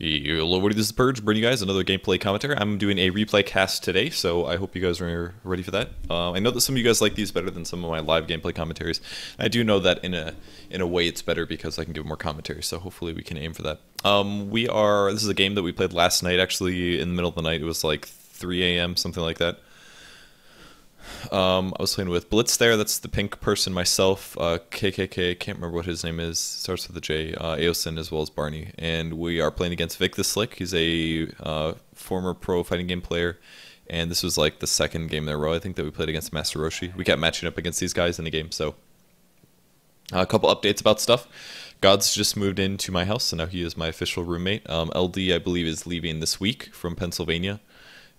Hello, everybody, this is Purge, bringing you guys another gameplay commentary. I'm doing a replay cast today, so I hope you guys are ready for that. I know that some of you guys like these better than some of my live gameplay commentaries. I do know that in a way it's better because I can give more commentary, so hopefully we can aim for that. This is a game that we played last night, actually, in the middle of the night. It was like 3 a.m., something like that. I was playing with Blitz there, that's the pink person, myself, KKK, can't remember what his name is, starts with a J, Aosin, as well as Barney, and we are playing against Vic the Slick. He's a former pro fighting game player, and this was like the second game in a row, I think, that we played against Master Roshi. We kept matching up against these guys in the game, so a couple updates about stuff. God's just moved into my house, so now he is my official roommate. LD, I believe, is leaving this week from Pennsylvania,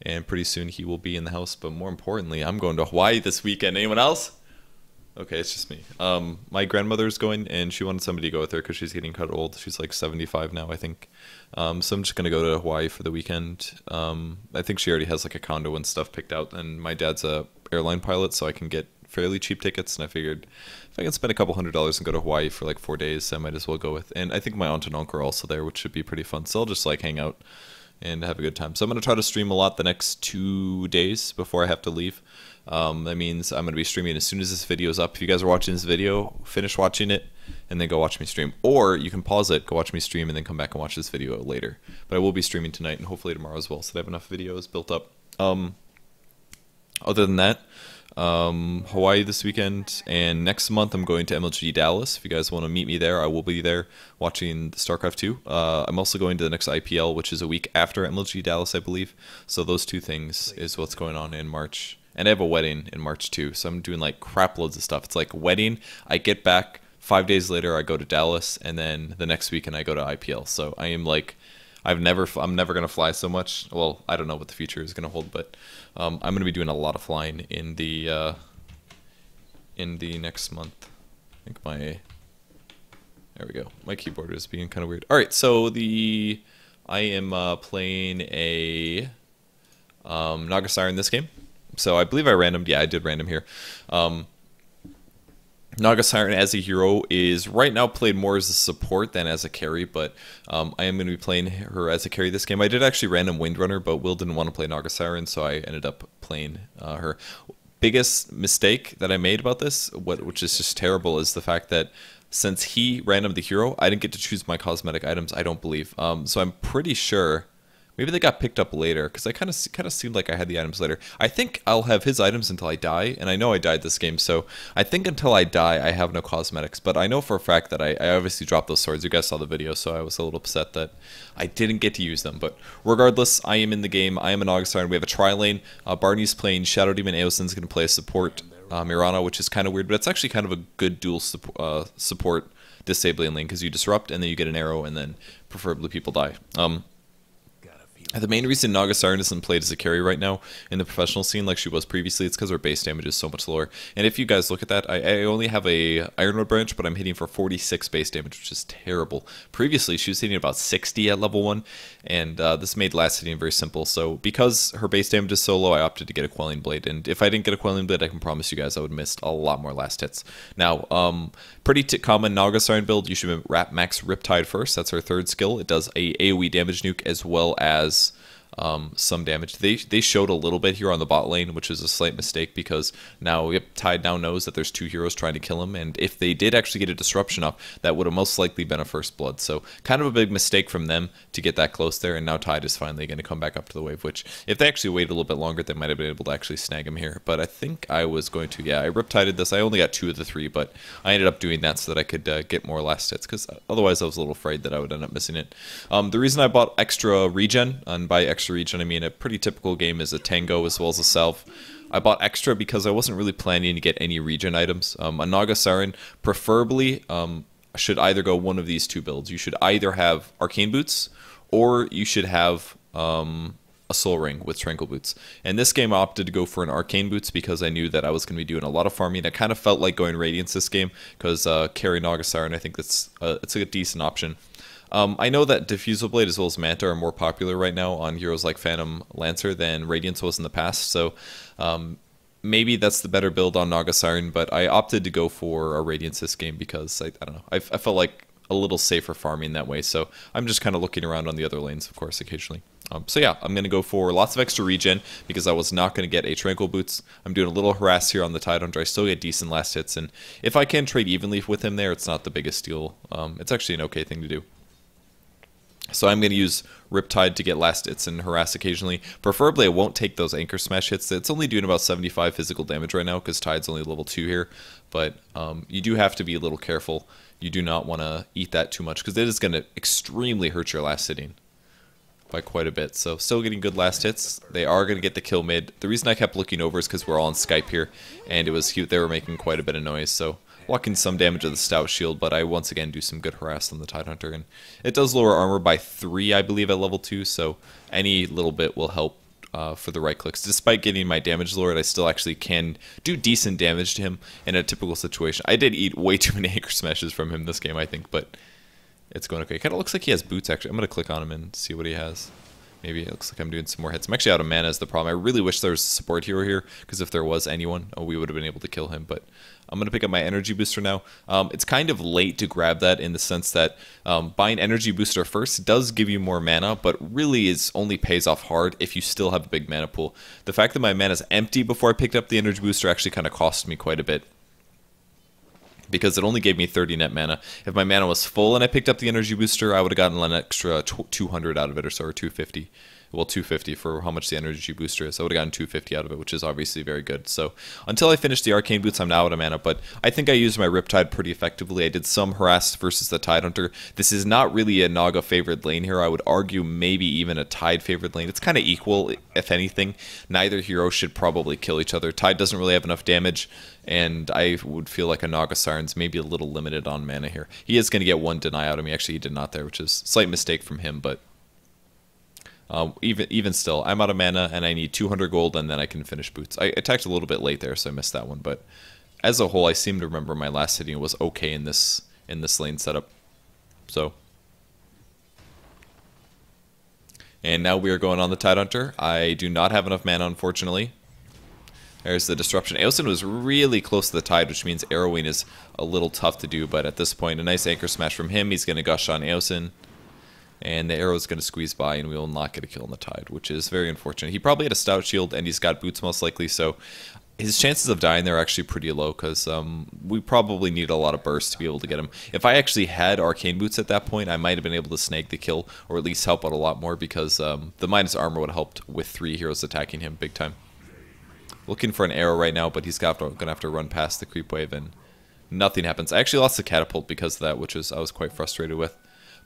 and pretty soon he will be in the house. But more importantly, I'm going to Hawaii this weekend. Anyone else? Okay, it's just me. My grandmother's going, and she wanted somebody to go with her because she's getting kind of old. She's like 75 now, I think. So I'm just going to go to Hawaii for the weekend. I think she already has like a condo and stuff picked out, and my dad's a airline pilot, so I can get fairly cheap tickets, and I figured if I can spend a couple $100s and go to Hawaii for like 4 days, I might as well go with. And I think my aunt and uncle are also there, which should be pretty fun. So I'll just like hang out and have a good time. So I'm going to try to stream a lot the next 2 days before I have to leave. That means I'm going to be streaming as soon as this video is up. If you guys are watching this video, finish watching it, and then go watch me stream. Or you can pause it, go watch me stream, and then come back and watch this video later. But I will be streaming tonight and hopefully tomorrow as well, so that I have enough videos built up. Other than that, Hawaii this weekend, and next month I'm going to MLG Dallas. If you guys want to meet me there, I will be there watching StarCraft 2. I'm also going to the next IPL, which is a week after MLG Dallas, I believe. So those two things is what's going on in March. And I have a wedding in March too, so I'm doing like crap loads of stuff. It's like wedding, I get back, 5 days later I go to Dallas, and then the next weekend I go to IPL. So I am like, I'm never going to fly so much. Well, I don't know what the future is going to hold, but I'm going to be doing a lot of flying in the next month. I think there we go. My keyboard is being kind of weird. All right, so I am playing a Naga Siren this game. So I believe I randomed. Yeah, I did random here. Naga Siren as a hero is right now played more as a support than as a carry, but I am going to be playing her as a carry this game. I did actually random Windrunner, but Will didn't want to play Naga Siren, so I ended up playing her. Biggest mistake that I made about this, which is just terrible, is the fact that since he randomed the hero, I didn't get to choose my cosmetic items, I don't believe. So I'm pretty sure maybe they got picked up later, because I kind of seemed like I had the items later. I think I'll have his items until I die, and I know I died this game, so I think until I die I have no cosmetics. But I know for a fact that I obviously dropped those swords. You guys saw the video, so I was a little upset that I didn't get to use them. But regardless, I am in the game. I am an Naga Siren. We have a tri-lane. Barney's playing Shadow Demon. Aosin's going to play a support Mirana, which is kind of weird, but it's actually kind of a good dual support disabling lane, because you disrupt, and then you get an arrow, and then preferably people die. The main reason Naga Siren isn't played as a carry right now in the professional scene like she was previously, it's because her base damage is so much lower. And if you guys look at that, I only have a Ironwood branch, but I'm hitting for 46 base damage, which is terrible. Previously, she was hitting about 60 at level 1, and this made last hitting very simple. So because her base damage is so low, I opted to get a Quelling Blade. And if I didn't get a Quelling Blade, I can promise you guys I would have missed a lot more last hits. Now, pretty common Naga Siren build, you should max Riptide first. That's her third skill. It does a AoE damage nuke as well as some damage. They showed a little bit here on the bot lane, which is a slight mistake, because now Tide now knows that there's 2 heroes trying to kill him, and if they did actually get a disruption up, that would have most likely been a first blood. So kind of a big mistake from them to get that close there, and now Tide is finally going to come back up to the wave, which if they actually waited a little bit longer, they might have been able to actually snag him here. But I think I was going to, yeah, I Riptided this. I only got 2 of the 3, but I ended up doing that so that I could get more last hits, because otherwise I was a little afraid that I would end up missing it. The reason I bought extra regen, and by extra regen I mean a pretty typical game is a Tango as well as a Salve. I bought extra because I wasn't really planning to get any regen items. A Naga Siren preferably should either go one of these 2 builds. You should either have Arcane Boots, or you should have a Soul Ring with Tranquil Boots. And this game I opted to go for an Arcane Boots because I knew that I was going to be doing a lot of farming. I kind of felt like going Radiance this game, because carry Naga Siren, I think it's a decent option. I know that Diffusal Blade as well as Manta are more popular right now on heroes like Phantom Lancer than Radiance was in the past, so maybe that's the better build on Naga Siren, but I opted to go for a Radiance this game because, I don't know, I felt like a little safer farming that way. So I'm just kind of looking around on the other lanes, of course, occasionally. So yeah, I'm going to go for lots of extra regen because I was not going to get a Tranquil Boots. I'm doing a little harass here on the Tidehunter. I still get decent last hits, and if I can trade evenly with him there, it's not the biggest deal. It's actually an okay thing to do. So I'm going to use Riptide to get last hits and harass occasionally. Preferably I won't take those Anchor Smash hits. It's only doing about 75 physical damage right now because Tide's only level 2 here. But you do have to be a little careful. You do not want to eat that too much because it is going to extremely hurt your last hitting by quite a bit. So still getting good last hits. They are going to get the kill mid. The reason I kept looking over is because we're all on Skype here, and it was they were making quite a bit of noise. So blocking some damage of the Stout Shield, but I once again do some good harass on the Tidehunter, and it does lower armor by 3, I believe, at level 2. So any little bit will help for the right clicks. Despite getting my damage lowered, I still actually can do decent damage to him in a typical situation. I did eat way too many Anchor Smashes from him this game, I think, but it's going okay. Kind of looks like he has boots, actually. I'm going to click on him and see what he has. Maybe it looks like I'm doing some more hits. I'm actually out of mana is the problem. I really wish there was a support hero here, because if there was anyone, we would have been able to kill him. But I'm going to pick up my energy booster now. It's kind of late to grab that in the sense that buying energy booster first does give you more mana, but really is only pays off hard if you still have a big mana pool. The fact that my mana is empty before I picked up the energy booster actually kind of cost me quite a bit, because it only gave me 30 net mana. If my mana was full and I picked up the energy booster, I would have gotten an extra 200 out of it or so, or 250. Well, 250 for how much the energy booster is. I would have gotten 250 out of it, which is obviously very good. So until I finish the Arcane Boots, I'm now out of mana, but I think I used my Riptide pretty effectively. I did some harass versus the Tidehunter. This is not really a Naga favored lane here. I would argue maybe even a Tide favored lane. It's kind of equal, if anything. Neither hero should probably kill each other. Tide doesn't really have enough damage, and I would feel like a Naga Siren's maybe a little limited on mana here. He is going to get one deny out of me. Actually, he did not there, which is a slight mistake from him, but even still, I'm out of mana, and I need 200 gold, and then I can finish boots. I attacked a little bit late there, so I missed that one, but as a whole, I seem to remember my last hitting was okay in this lane setup. So, and now we are going on the Tidehunter. I do not have enough mana, unfortunately. There's the disruption. Aosin was really close to the Tide, which means arrowing is a little tough to do, but at this point, a nice Anchor Smash from him. He's going to gush on Aosin, and the arrow is going to squeeze by, and we will not get a kill on the Tide, which is very unfortunate. He probably had a Stout Shield, and he's got boots most likely, so his chances of dying there are actually pretty low, because we probably need a lot of burst to be able to get him. If I actually had Arcane Boots at that point, I might have been able to snag the kill, or at least help out a lot more, because the minus armor would have helped with 3 heroes attacking him big time. Looking for an arrow right now, but he's going to have to run past the creep wave, and nothing happens. I actually lost the catapult because of that, which I was quite frustrated with.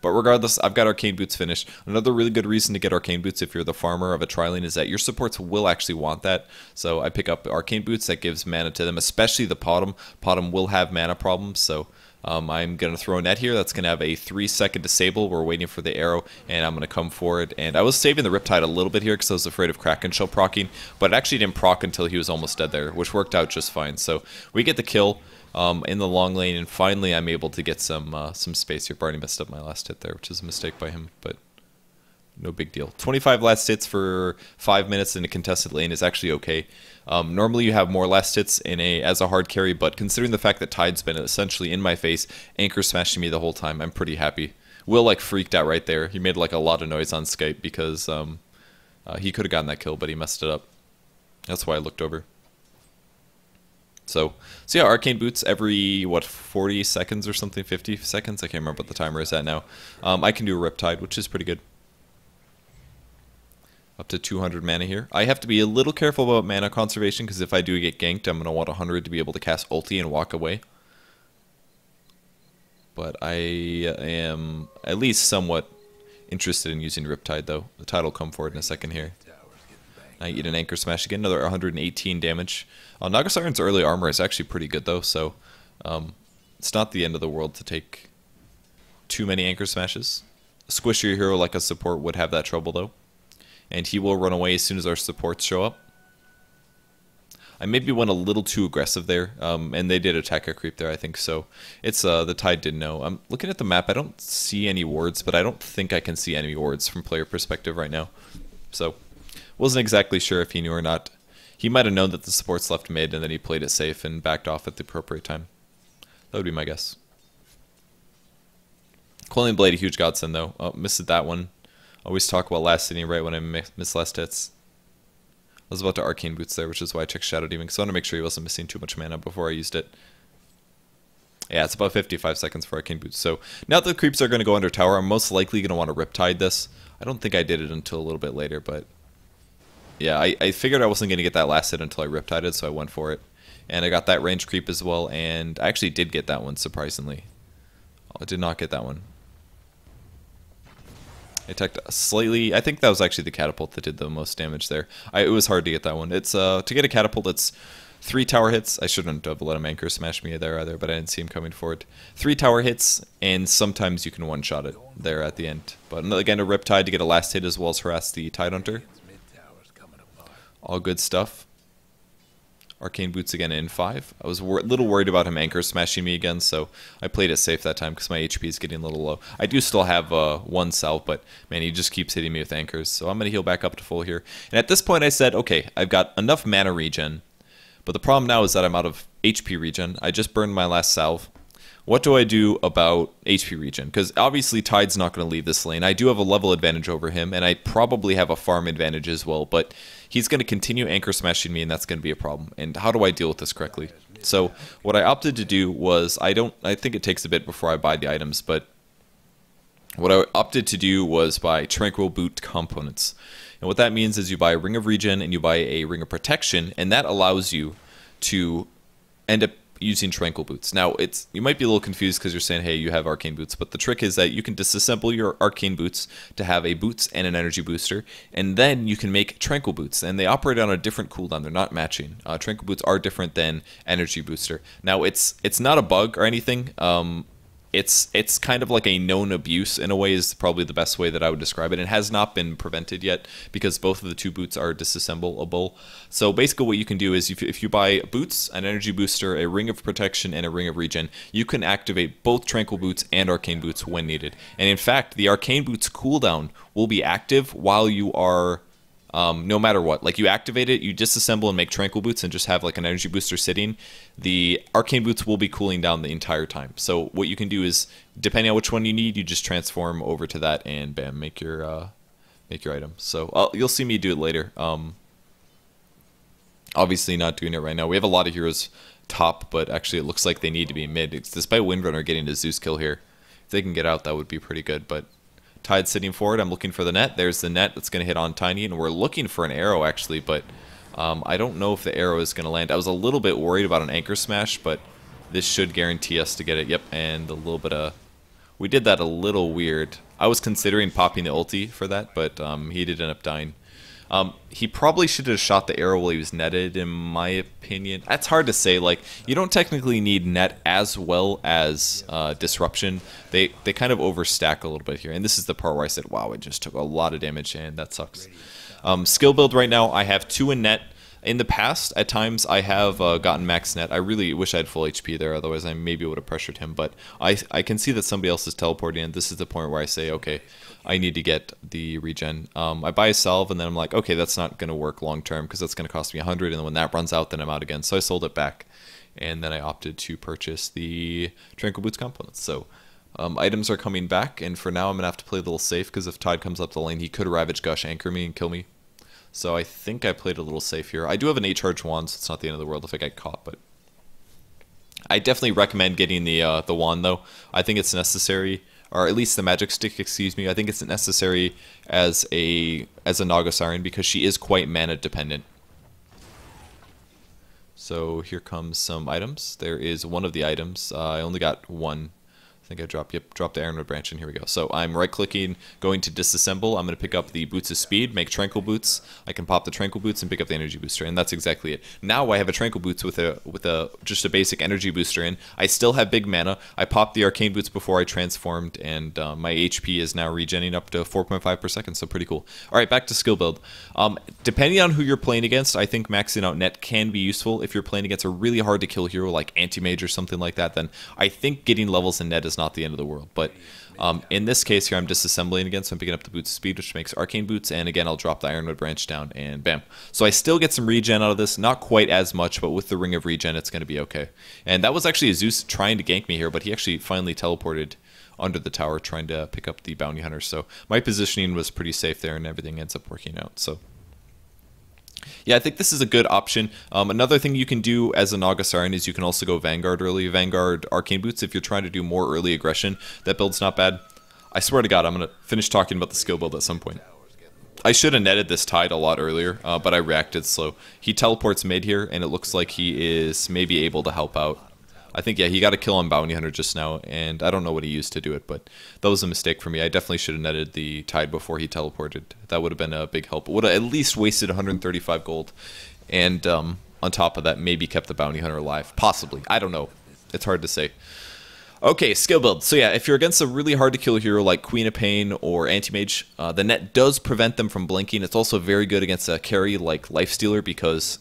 But regardless, I've got Arcane Boots finished. Another really good reason to get Arcane Boots if you're the farmer of a tri-lane is that your supports will actually want that. So I pick up Arcane Boots, that gives mana to them, especially the Potom. Potom will have mana problems, so I'm going to throw a net here. That's going to have a 3-second disable. We're waiting for the arrow, and I'm going to come forward. And I was saving the Riptide a little bit here because I was afraid of Kraken Shell proccing, but it actually didn't proc until he was almost dead there, which worked out just fine. So we get the kill in the long lane, and finally I'm able to get some space here. Barney messed up my last hit there, which is a mistake by him, but no big deal. 25 last hits for 5 minutes in a contested lane is actually okay. Normally you have more last hits as a hard carry, but considering the fact that Tide's been essentially in my face, Anchor Smashing me the whole time, I'm pretty happy. Will freaked out right there. He made a lot of noise on Skype because he could have gotten that kill, but he messed it up. That's why I looked over. So yeah, Arcane Boots every, 40 seconds or something, 50 seconds? I can't remember what the timer is at now. I can do a Riptide, which is pretty good. Up to 200 mana here. I have to be a little careful about mana conservation, because if I do get ganked, I'm going to want 100 to be able to cast ulti and walk away. But I am at least somewhat interested in using Riptide, though. The Tide will come forward in a second here. I eat an Anchor Smash again, another 118 damage. Naga Siren's early armor is actually pretty good, though, so it's not the end of the world to take too many Anchor Smashes. A squishier hero like a support would have that trouble, though, and he will run away as soon as our supports show up. I maybe went a little too aggressive there, and they did attack a creep there, I think, so it's the Tide didn't know. I'm looking at the map. I don't see any wards, but I don't think I can see enemy wards from player perspective right now, so wasn't exactly sure if he knew or not. He might have known that the supports left mid, and then he played it safe and backed off at the appropriate time. That would be my guess. Quelling Blade, a huge godsend though. Oh, missed that one. Always talk about last hitting right when I miss last hits. I was about to Arcane Boots there, which is why I checked Shadow Demon, because I want to make sure he wasn't missing too much mana before I used it. Yeah, it's about 55 seconds for Arcane Boots. So now that the creeps are going to go under tower, I'm most likely going to want to Riptide this. I don't think I did it until a little bit later, but yeah, I figured I wasn't going to get that last hit until I Riptided, so I went for it. And I got that range creep as well, and I actually did get that one, surprisingly. I did not get that one. I attacked slightly. I think that was actually the catapult that did the most damage there. It was hard to get that one. It's to get a catapult, it's 3 tower hits. I shouldn't have let him anchor smash me there either, but I didn't see him coming forward. 3 tower hits, and sometimes you can one-shot it there at the end. But again, a Riptide to get a last hit as well as harass the Tidehunter. All good stuff. Arcane Boots again in 5. I was a little worried about him anchor smashing me again, so I played it safe that time because my HP is getting a little low. I do still have 1 salve, but man, he just keeps hitting me with anchors, so I'm going to heal back up to full here. And at this point I said, okay, I've got enough mana regen, but the problem now is that I'm out of HP regen. I just burned my last salve. What do I do about HP regen? Because obviously Tide's not going to leave this lane. I do have a level advantage over him, and I probably have a farm advantage as well, but he's going to continue anchor smashing me, and that's going to be a problem. And how do I deal with this correctly? So what I opted to do was, I think it takes a bit before I buy the items, but what I opted to do was buy Tranquil Boot components. And what that means is you buy a Ring of Regen and you buy a Ring of Protection, and that allows you to end up using Tranquil Boots. Now, you might be a little confused because you're saying, hey, you have Arcane Boots, but the trick is that you can disassemble your Arcane Boots to have a Boots and an Energy Booster, and then you can make Tranquil Boots, and they operate on a different cooldown. They're not matching. Tranquil Boots are different than Energy Booster. Now, it's not a bug or anything. It's kind of like a known abuse in a way is probably the best way that I would describe it. It has not been prevented yet because both of the 2 boots are disassemblable. So basically what you can do is if you buy boots, an energy booster, a ring of protection, and a ring of regen, you can activate both tranquil boots and arcane boots when needed. And in fact, the arcane boots cooldown will be active while you are no matter what. Like you activate it, you disassemble and make tranquil boots and just have like an energy booster sitting. The arcane boots will be cooling down the entire time. So what you can do is, depending on which one you need, you just transform over to that and bam, make your item. So you'll see me do it later. Obviously not doing it right now. We have a lot of heroes top, but actually it looks like they need to be mid. Despite Windrunner getting a Zeus kill here, if they can get out, that would be pretty good. But Tide sitting forward. I'm looking for the net. There's the net that's going to hit on Tiny, and we're looking for an arrow actually, but I don't know if the arrow is going to land. I was a little bit worried about an anchor smash, but this should guarantee us to get it. Yep, and a little bit of... We did that a little weird. I was considering popping the ulti for that, but he did end up dying. He probably should have shot the arrow while he was netted, in my opinion. That's hard to say. Like, you don't technically need net as well as disruption. They kind of overstack a little bit here. And this is the part where I said, wow, it just took a lot of damage, and that sucks. Skill build right now, I have 2 in net. In the past, at times, I have gotten max net. I really wish I had full HP there, otherwise I maybe would have pressured him. But I can see that somebody else is teleporting, and this is the point where I say, okay, I need to get the regen. I buy a salve, and then I'm like, okay, that's not going to work long term, because that's going to cost me 100, and then when that runs out, then I'm out again. So I sold it back, and then I opted to purchase the Tranquil Boots components. So items are coming back, and for now I'm going to have to play a little safe, because if Tide comes up the lane, he could Ravage Gush anchor me and kill me. So I think I played a little safe here. I do have an 8-charge wand, so it's not the end of the world if I get caught, but I definitely recommend getting the wand, though. I think it's necessary, or at least the magic stick, excuse me. I think it's necessary as a Naga Siren because she is quite mana dependent. So here comes some items. There is one of the items. I only got one. I think I dropped the Ironwood branch, and here we go. So I'm right-clicking, going to disassemble. I'm going to pick up the Boots of Speed, make Tranquil Boots. I can pop the Tranquil Boots and pick up the Energy Booster, and that's exactly it. Now I have a Tranquil Boots with just a basic Energy Booster in. I still have big mana. I popped the Arcane Boots before I transformed, and my HP is now regenerating up to 4.5 per second, so pretty cool. All right, back to skill build. Depending on who you're playing against, I think maxing out net can be useful. If you're playing against a really hard-to-kill hero like Anti-Mage or something like that, then I think getting levels in net is not the end of the world. But in this case here, I'm disassembling again, so I'm picking up the Boots of Speed, which makes Arcane Boots, and again, I'll drop the Ironwood branch down, and bam. So I still get some regen out of this, not quite as much, but with the Ring of Regen, it's going to be okay. And that was actually a Zeus trying to gank me here, but he actually finally teleported under the tower trying to pick up the bounty hunter. So my positioning was pretty safe there, and everything ends up working out. So yeah, I think this is a good option. Another thing you can do as a Naga Siren is you can also go Vanguard early, Vanguard Arcane Boots if you're trying to do more early aggression. That build's not bad. I swear to God, I'm going to finish talking about the skill build at some point. I should have netted this Tide a lot earlier, but I reacted slow. He teleports mid here, and it looks like he is maybe able to help out. I think, yeah, he got a kill on Bounty Hunter just now, and I don't know what he used to do it, but that was a mistake for me. I definitely should have netted the Tide before he teleported. That would have been a big help. It would have at least wasted 135 gold, and on top of that, maybe kept the Bounty Hunter alive. Possibly. I don't know. It's hard to say. Okay, skill build. So yeah, if you're against a really hard to kill hero like Queen of Pain or Anti-Mage, the net does prevent them from blinking. It's also very good against a carry like Lifestealer because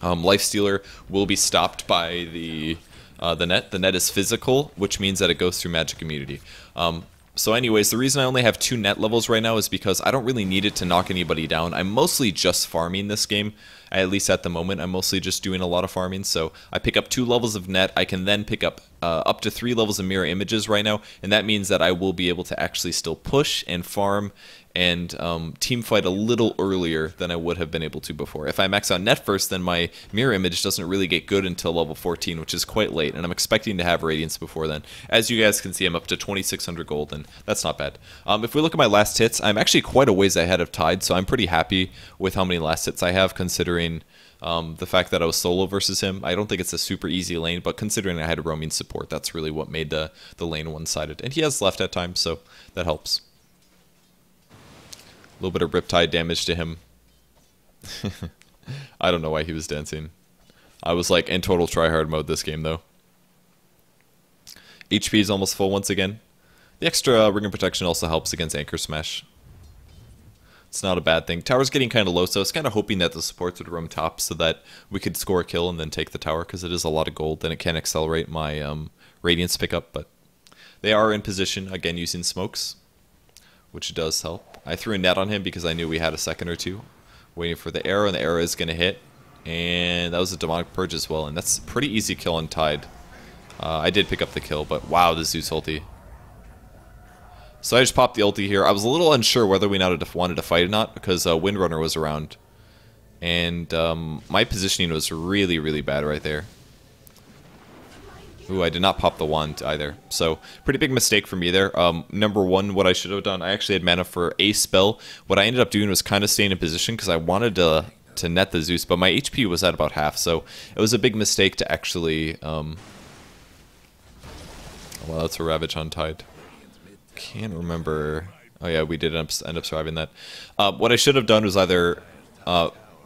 Lifestealer will be stopped by the net. The net is physical, which means that it goes through magic immunity. So anyways, the reason I only have 2 net levels right now is because I don't really need it to knock anybody down. I'm mostly just farming this game, at least at the moment. I'm mostly just doing a lot of farming, so I pick up 2 levels of net. I can then pick up to 3 levels of mirror images right now, and that means that I will be able to actually still push and farm and team fight a little earlier than I would have been able to before. If I max out net first, then my mirror image doesn't really get good until level 14, which is quite late, and I'm expecting to have Radiance before then. As you guys can see, I'm up to 2,600 gold, and that's not bad. If we look at my last hits, I'm actually quite a ways ahead of Tide, so I'm pretty happy with how many last hits I have, considering the fact that I was solo versus him. I don't think it's a super easy lane, but considering I had a roaming support, that's really what made the lane one-sided. And he has left at times, so that helps. A little bit of Riptide damage to him. I don't know why he was dancing. I was like in total tryhard mode this game though. HP is almost full once again. The extra ring of protection also helps against Anchor Smash. It's not a bad thing. Tower's getting kind of low, so I was kind of hoping that the supports would roam top so that we could score a kill and then take the tower, because it is a lot of gold and it can accelerate my Radiance pickup, but they are in position, again using smokes, which does help. I threw a net on him because I knew we had a second or two, waiting for the arrow, and the arrow is going to hit, and that was a demonic purge as well, and that's a pretty easy kill on Tide. I did pick up the kill, but wow, the Zeus ulti. So I just popped the ulti here. I was a little unsure whether we wanted to fight or not, because Windrunner was around, and my positioning was really, really bad right there. Ooh, I did not pop the wand either. So, pretty big mistake for me there. Number one, what I should have done, I actually had mana for a spell. What I ended up doing was kind of staying in position because I wanted to net the Zeus, but my HP was at about half, so it was a big mistake to actually... well, that's a Ravage on Tide. Can't remember... Oh yeah, we did end up surviving that. What I should have done was either...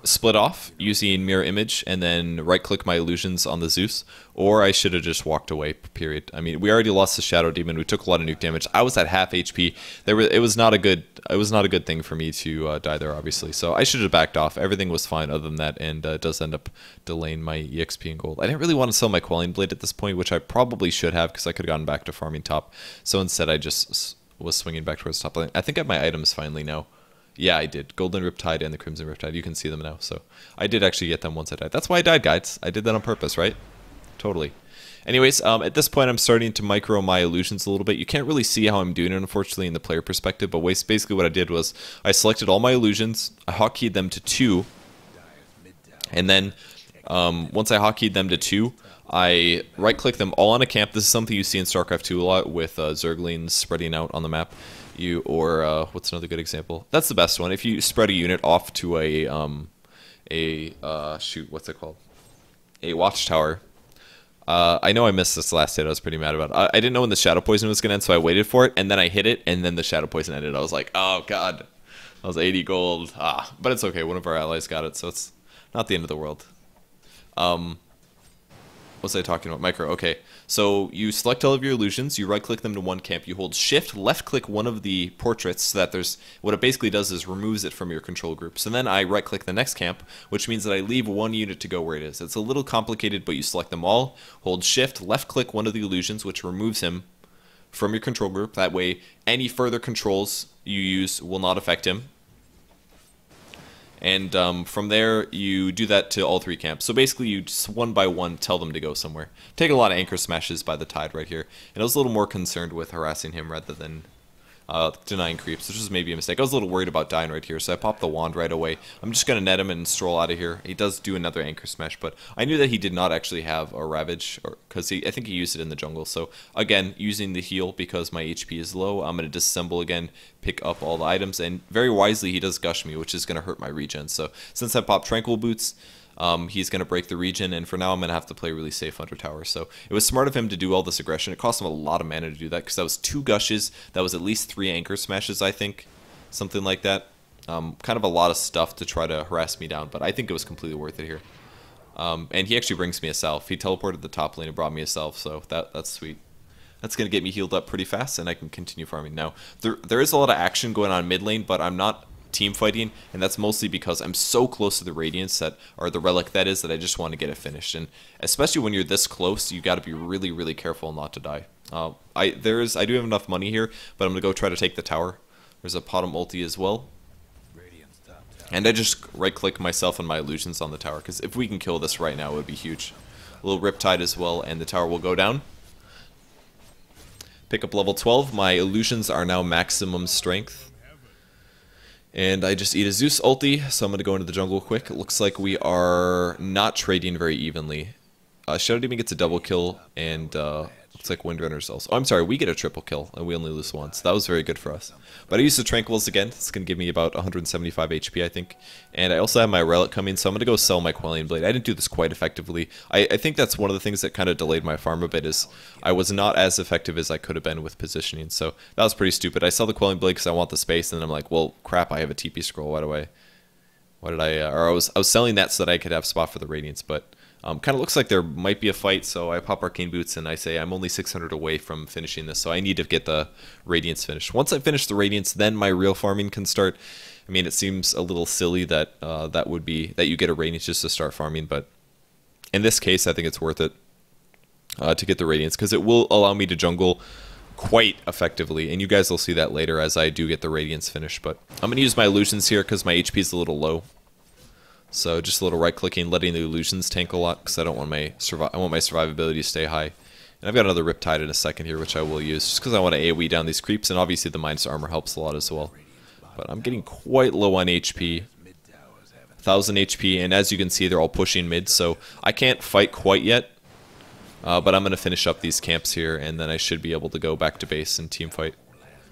split off using mirror image and then right click my illusions on the Zeus, or I should have just walked away, period. I mean, we already lost the Shadow Demon, we took a lot of nuke damage. I was at half HP. It was not a good thing for me to die there, obviously, so I should have backed off. Everything was fine other than that, and it does end up delaying my EXP and gold. I didn't really want to sell my Quelling Blade at this point, which I probably should have, because I could have gotten back to farming top, so instead I just was swinging back towards top lane. I think I have my items finally now. Yeah, I did. Golden Riptide and the Crimson Riptide. You can see them now. So I did actually get them once I died. That's why I died, guys. I did that on purpose, right? Totally. Anyways, at this point, I'm starting to micro my illusions a little bit. You can't really see how I'm doing it, unfortunately, in the player perspective. But basically what I did was I selected all my illusions. I hotkeyed them to 2. And then once I hotkeyed them to 2, I right-click them all on a camp. This is something you see in StarCraft 2 a lot with Zerglings spreading out on the map. What's another good example? That's the best one. If you spread a unit off to what's it called? A watchtower. I know I missed this last hit. I was pretty mad about it. I didn't know when the Shadow Poison was going to end, so I waited for it, and then I hit it, and then the Shadow Poison ended. I was like, oh god. That was 80 gold. But it's okay. One of our allies got it, so it's not the end of the world. What was I talking about? Micro. Okay. So you select all of your illusions, you right click them to one camp, you hold shift, left click one of the portraits so that there's, what it basically does is removes it from your control group. So then I right click the next camp, which means that I leave one unit to go where it is. It's a little complicated, but you select them all, hold shift, left click one of the illusions, which removes him from your control group. That way any further controls you use will not affect him. And from there, you do that to all 3 camps. So basically, you just one by one tell them to go somewhere. Take a lot of anchor smashes by the Tide right here. And I was a little more concerned with harassing him rather than denying creeps, which was maybe a mistake. I was a little worried about dying right here, so I popped the wand right away. I'm just going to net him and stroll out of here. He does do another anchor smash, but I knew that he did not actually have a ravage, because I think he used it in the jungle. So again, using the heal because my HP is low, I'm going to disassemble again, pick up all the items, and very wisely he does gush me, which is going to hurt my regen. So since I popped tranquil boots, he's going to break the regen, and for now I'm going to have to play really safe under tower. So it was smart of him to do all this aggression. It cost him a lot of mana to do that, because that was 2 gushes, that was at least 3 anchor smashes, I think, something like that. Kind of a lot of stuff to try to harass me down, but I think it was completely worth it here. And he actually brings me a self. He teleported the top lane and brought me a self, so that's sweet. That's going to get me healed up pretty fast, and I can continue farming. Now, there is a lot of action going on mid lane, but I'm not team fighting, and that's mostly because I'm so close to the Radiance that, or the relic that is, that I just want to get it finished. And especially when you're this close, you got to be really, really careful not to die. I do have enough money here, but I'm gonna go try to take the tower. There's a bottom ulti as well, and I just right click myself and my illusions on the tower, because if we can kill this right now, it would be huge. A little Riptide as well, and the tower will go down. Pick up level 12. My illusions are now maximum strength. And I just eat a Zeus ulti, so I'm going to go into the jungle quick. It looks like we are not trading very evenly. Shadow Demon gets a double kill, and looks like Windrunner's also. Oh, I'm sorry, we get a triple kill, and we only lose once. That was very good for us. But I used the Tranquils again. It's going to give me about 175 HP, I think. And I also have my Relic coming, so I'm going to go sell my Quelling Blade. I didn't do this quite effectively. I think that's one of the things that kind of delayed my farm a bit, is I was not as effective as I could have been with positioning. So that was pretty stupid. I sell the Quelling Blade because I want the space, and then I'm like, well, crap, I have a TP scroll. Why I was selling that so that I could have spot for the Radiance, but kind of looks like there might be a fight, so I pop Arcane Boots and I say I'm only 600 away from finishing this, so I need to get the Radiance finished. Once I finish the Radiance, then my real farming can start. I mean, it seems a little silly that that you get a Radiance just to start farming, but in this case, I think it's worth it to get the Radiance, because it will allow me to jungle quite effectively, and you guys will see that later as I do get the Radiance finished. But I'm going to use my illusions here because my HP is a little low. So just a little right-clicking, letting the illusions tank a lot, because I don't want my survivability to stay high. And I've got another Riptide in a second here, which I will use, just because I want to AoE down these creeps, and obviously the minus armor helps a lot as well. But I'm getting quite low on HP. 1,000 HP, and as you can see, they're all pushing mid, so I can't fight quite yet. But I'm going to finish up these camps here, and then I should be able to go back to base and team fight.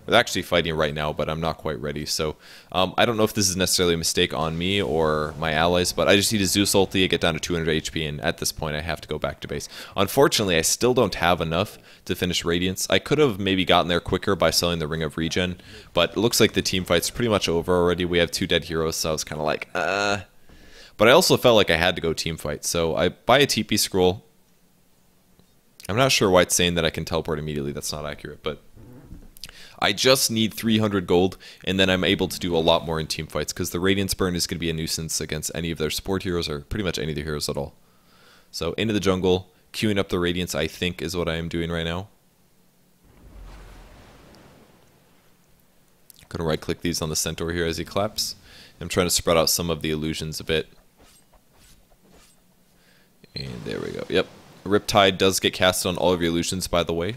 They're actually fighting right now, but I'm not quite ready. So I don't know if this is necessarily a mistake on me or my allies, but I just need a Zeus ulti, I get down to 200 HP, and at this point I have to go back to base. Unfortunately, I still don't have enough to finish Radiance. I could have maybe gotten there quicker by selling the Ring of Regen, but it looks like the team fight's pretty much over already. We have 2 dead heroes, so I was kind of like, But I also felt like I had to go team fight, so I buy a TP scroll. I'm not sure why it's saying that I can teleport immediately. That's not accurate, but I just need 300 gold, and then I'm able to do a lot more in team fights, because the Radiance burn is going to be a nuisance against any of their support heroes, or pretty much any of the heroes at all. So into the jungle, queuing up the Radiance, I think, is what I am doing right now. Going to right-click these on the Centaur here as he claps. I'm trying to spread out some of the illusions a bit. And there we go. Yep. Riptide does get cast on all of your illusions, by the way.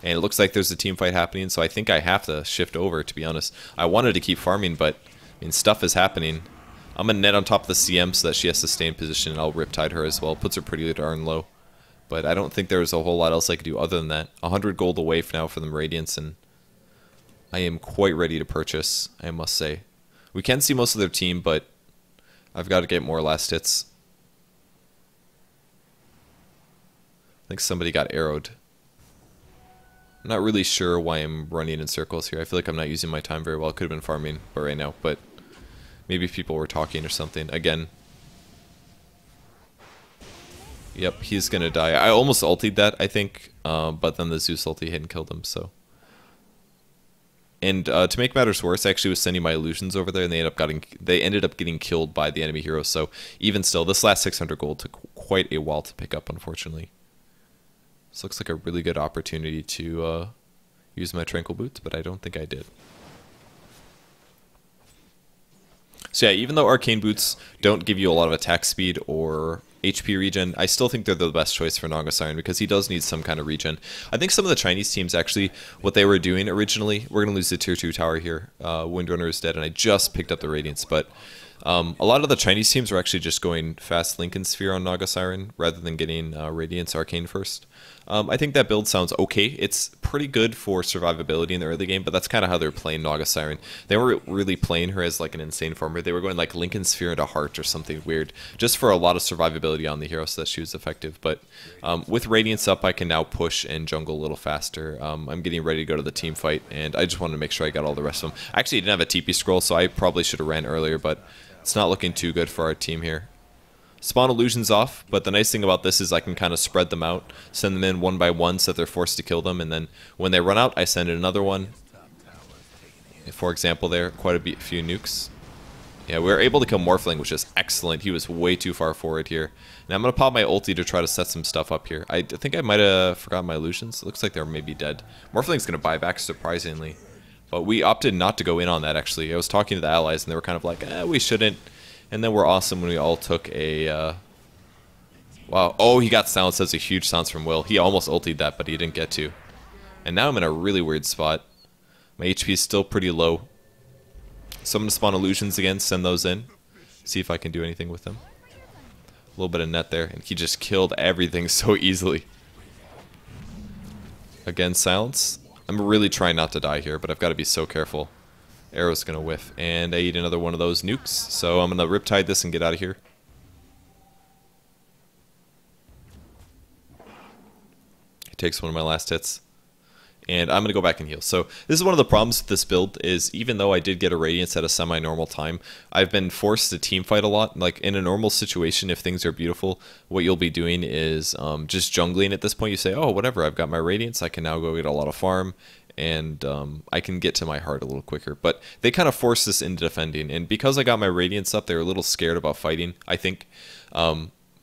And it looks like there's a team fight happening, so I think I have to shift over, to be honest. I wanted to keep farming, but I mean, stuff is happening. I'm going to net on top of the CM so that she has to stay in position, and I'll Riptide her as well. Puts her pretty darn low. But I don't think there's a whole lot else I could do other than that. 100 gold away for now for the Radiance, and I am quite ready to purchase, I must say. We can see most of their team, but I've got to get more last hits. I think somebody got arrowed. I'm not really sure why I'm running in circles here. I feel like I'm not using my time very well. I could have been farming right now, but maybe people were talking or something. Again. Yep, he's going to die. I almost ultied that, I think, but then the Zeus ulti hit and killed him, so. And to make matters worse, I actually was sending my illusions over there, and they ended up getting killed by the enemy heroes. So even still, this last 600 gold took quite a while to pick up, unfortunately. This looks like a really good opportunity to use my Tranquil Boots, but I don't think I did. So yeah, even though arcane boots don't give you a lot of attack speed or HP regen, I still think they're the best choice for Naga Siren because he does need some kind of regen. I think some of the Chinese teams actually, what they were doing originally, we're going to lose the tier 2 tower here. Windrunner is dead and I just picked up the Radiance, but a lot of the Chinese teams were actually just going fast Lincoln Sphere on Naga Siren rather than getting Radiance Arcane first. I think that build sounds okay. It's pretty good for survivability in the early game, but that's kind of how they're playing Naga Siren. They weren't really playing her as like an insane farmer. They were going like Lincoln Sphere into Heart or something weird, just for a lot of survivability on the hero so that she was effective. But with Radiance up, I can now push and jungle a little faster. I'm getting ready to go to the team fight, and I just wanted to make sure I got all the rest of them. Actually, I didn't have a TP scroll, so I probably should have ran earlier, but it's not looking too good for our team here. Spawn illusions off, but the nice thing about this is I can kind of spread them out, send them in one by one so that they're forced to kill them, and then when they run out, I send in another one. For example there, quite a few nukes. Yeah, we were able to kill Morphling, which is excellent. He was way too far forward here. Now I'm going to pop my ulti to try to set some stuff up here. I think I might have forgotten my illusions. It looks like they're maybe dead. Morphling's going to buy back, surprisingly. But we opted not to go in on that, actually. I was talking to the allies, and they were kind of like, we shouldn't. And then we're awesome when we all took a... Wow. Oh, he got silenced. That's a huge silence from Will. He almost ultied that, but he didn't get to. And now I'm in a really weird spot. My HP is still pretty low. So I'm going to spawn illusions again, send those in. See if I can do anything with them. A little bit of net there, and he just killed everything so easily. Again, silence. I'm really trying not to die here, but I've got to be so careful. Arrow's going to whiff, and I eat another one of those nukes, so I'm going to riptide this and get out of here. It takes one of my last hits, and I'm going to go back and heal. So this is one of the problems with this build, is even though I did get a Radiance at a semi-normal time, I've been forced to teamfight a lot. Like in a normal situation, if things are beautiful, what you'll be doing is just jungling at this point. You say, oh, whatever, I've got my Radiance, I can now go get a lot of farm, and I can get to my heart a little quicker. But they kind of forced this into defending, and because I got my Radiance up, they were a little scared about fighting, I think.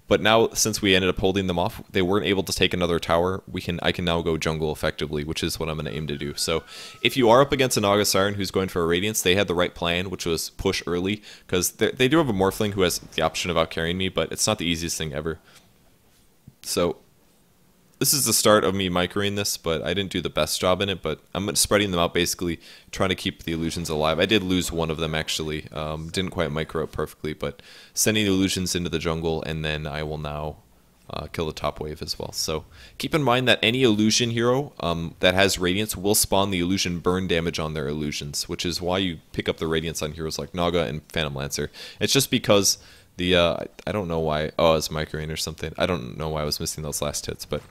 But now, since we ended up holding them off, they weren't able to take another tower. I can now go jungle effectively, which is what I'm going to aim to do. So if you are up against a Naga Siren who's going for a Radiance, they had the right plan, which was push early, because they do have a Morphling who has the option of out-carrying me, but it's not the easiest thing ever. So this is the start of me microing this, but I didn't do the best job in it, but I'm spreading them out, basically trying to keep the illusions alive. I did lose one of them, actually. Didn't quite micro it perfectly, but sending the illusions into the jungle, and then I will now kill the top wave as well. So keep in mind that any illusion hero that has Radiance will spawn the illusion burn damage on their illusions, which is why you pick up the Radiance on heroes like Naga and Phantom Lancer. It's just because the, I don't know why, oh, I was microing or something. I don't know why I was missing those last hits, but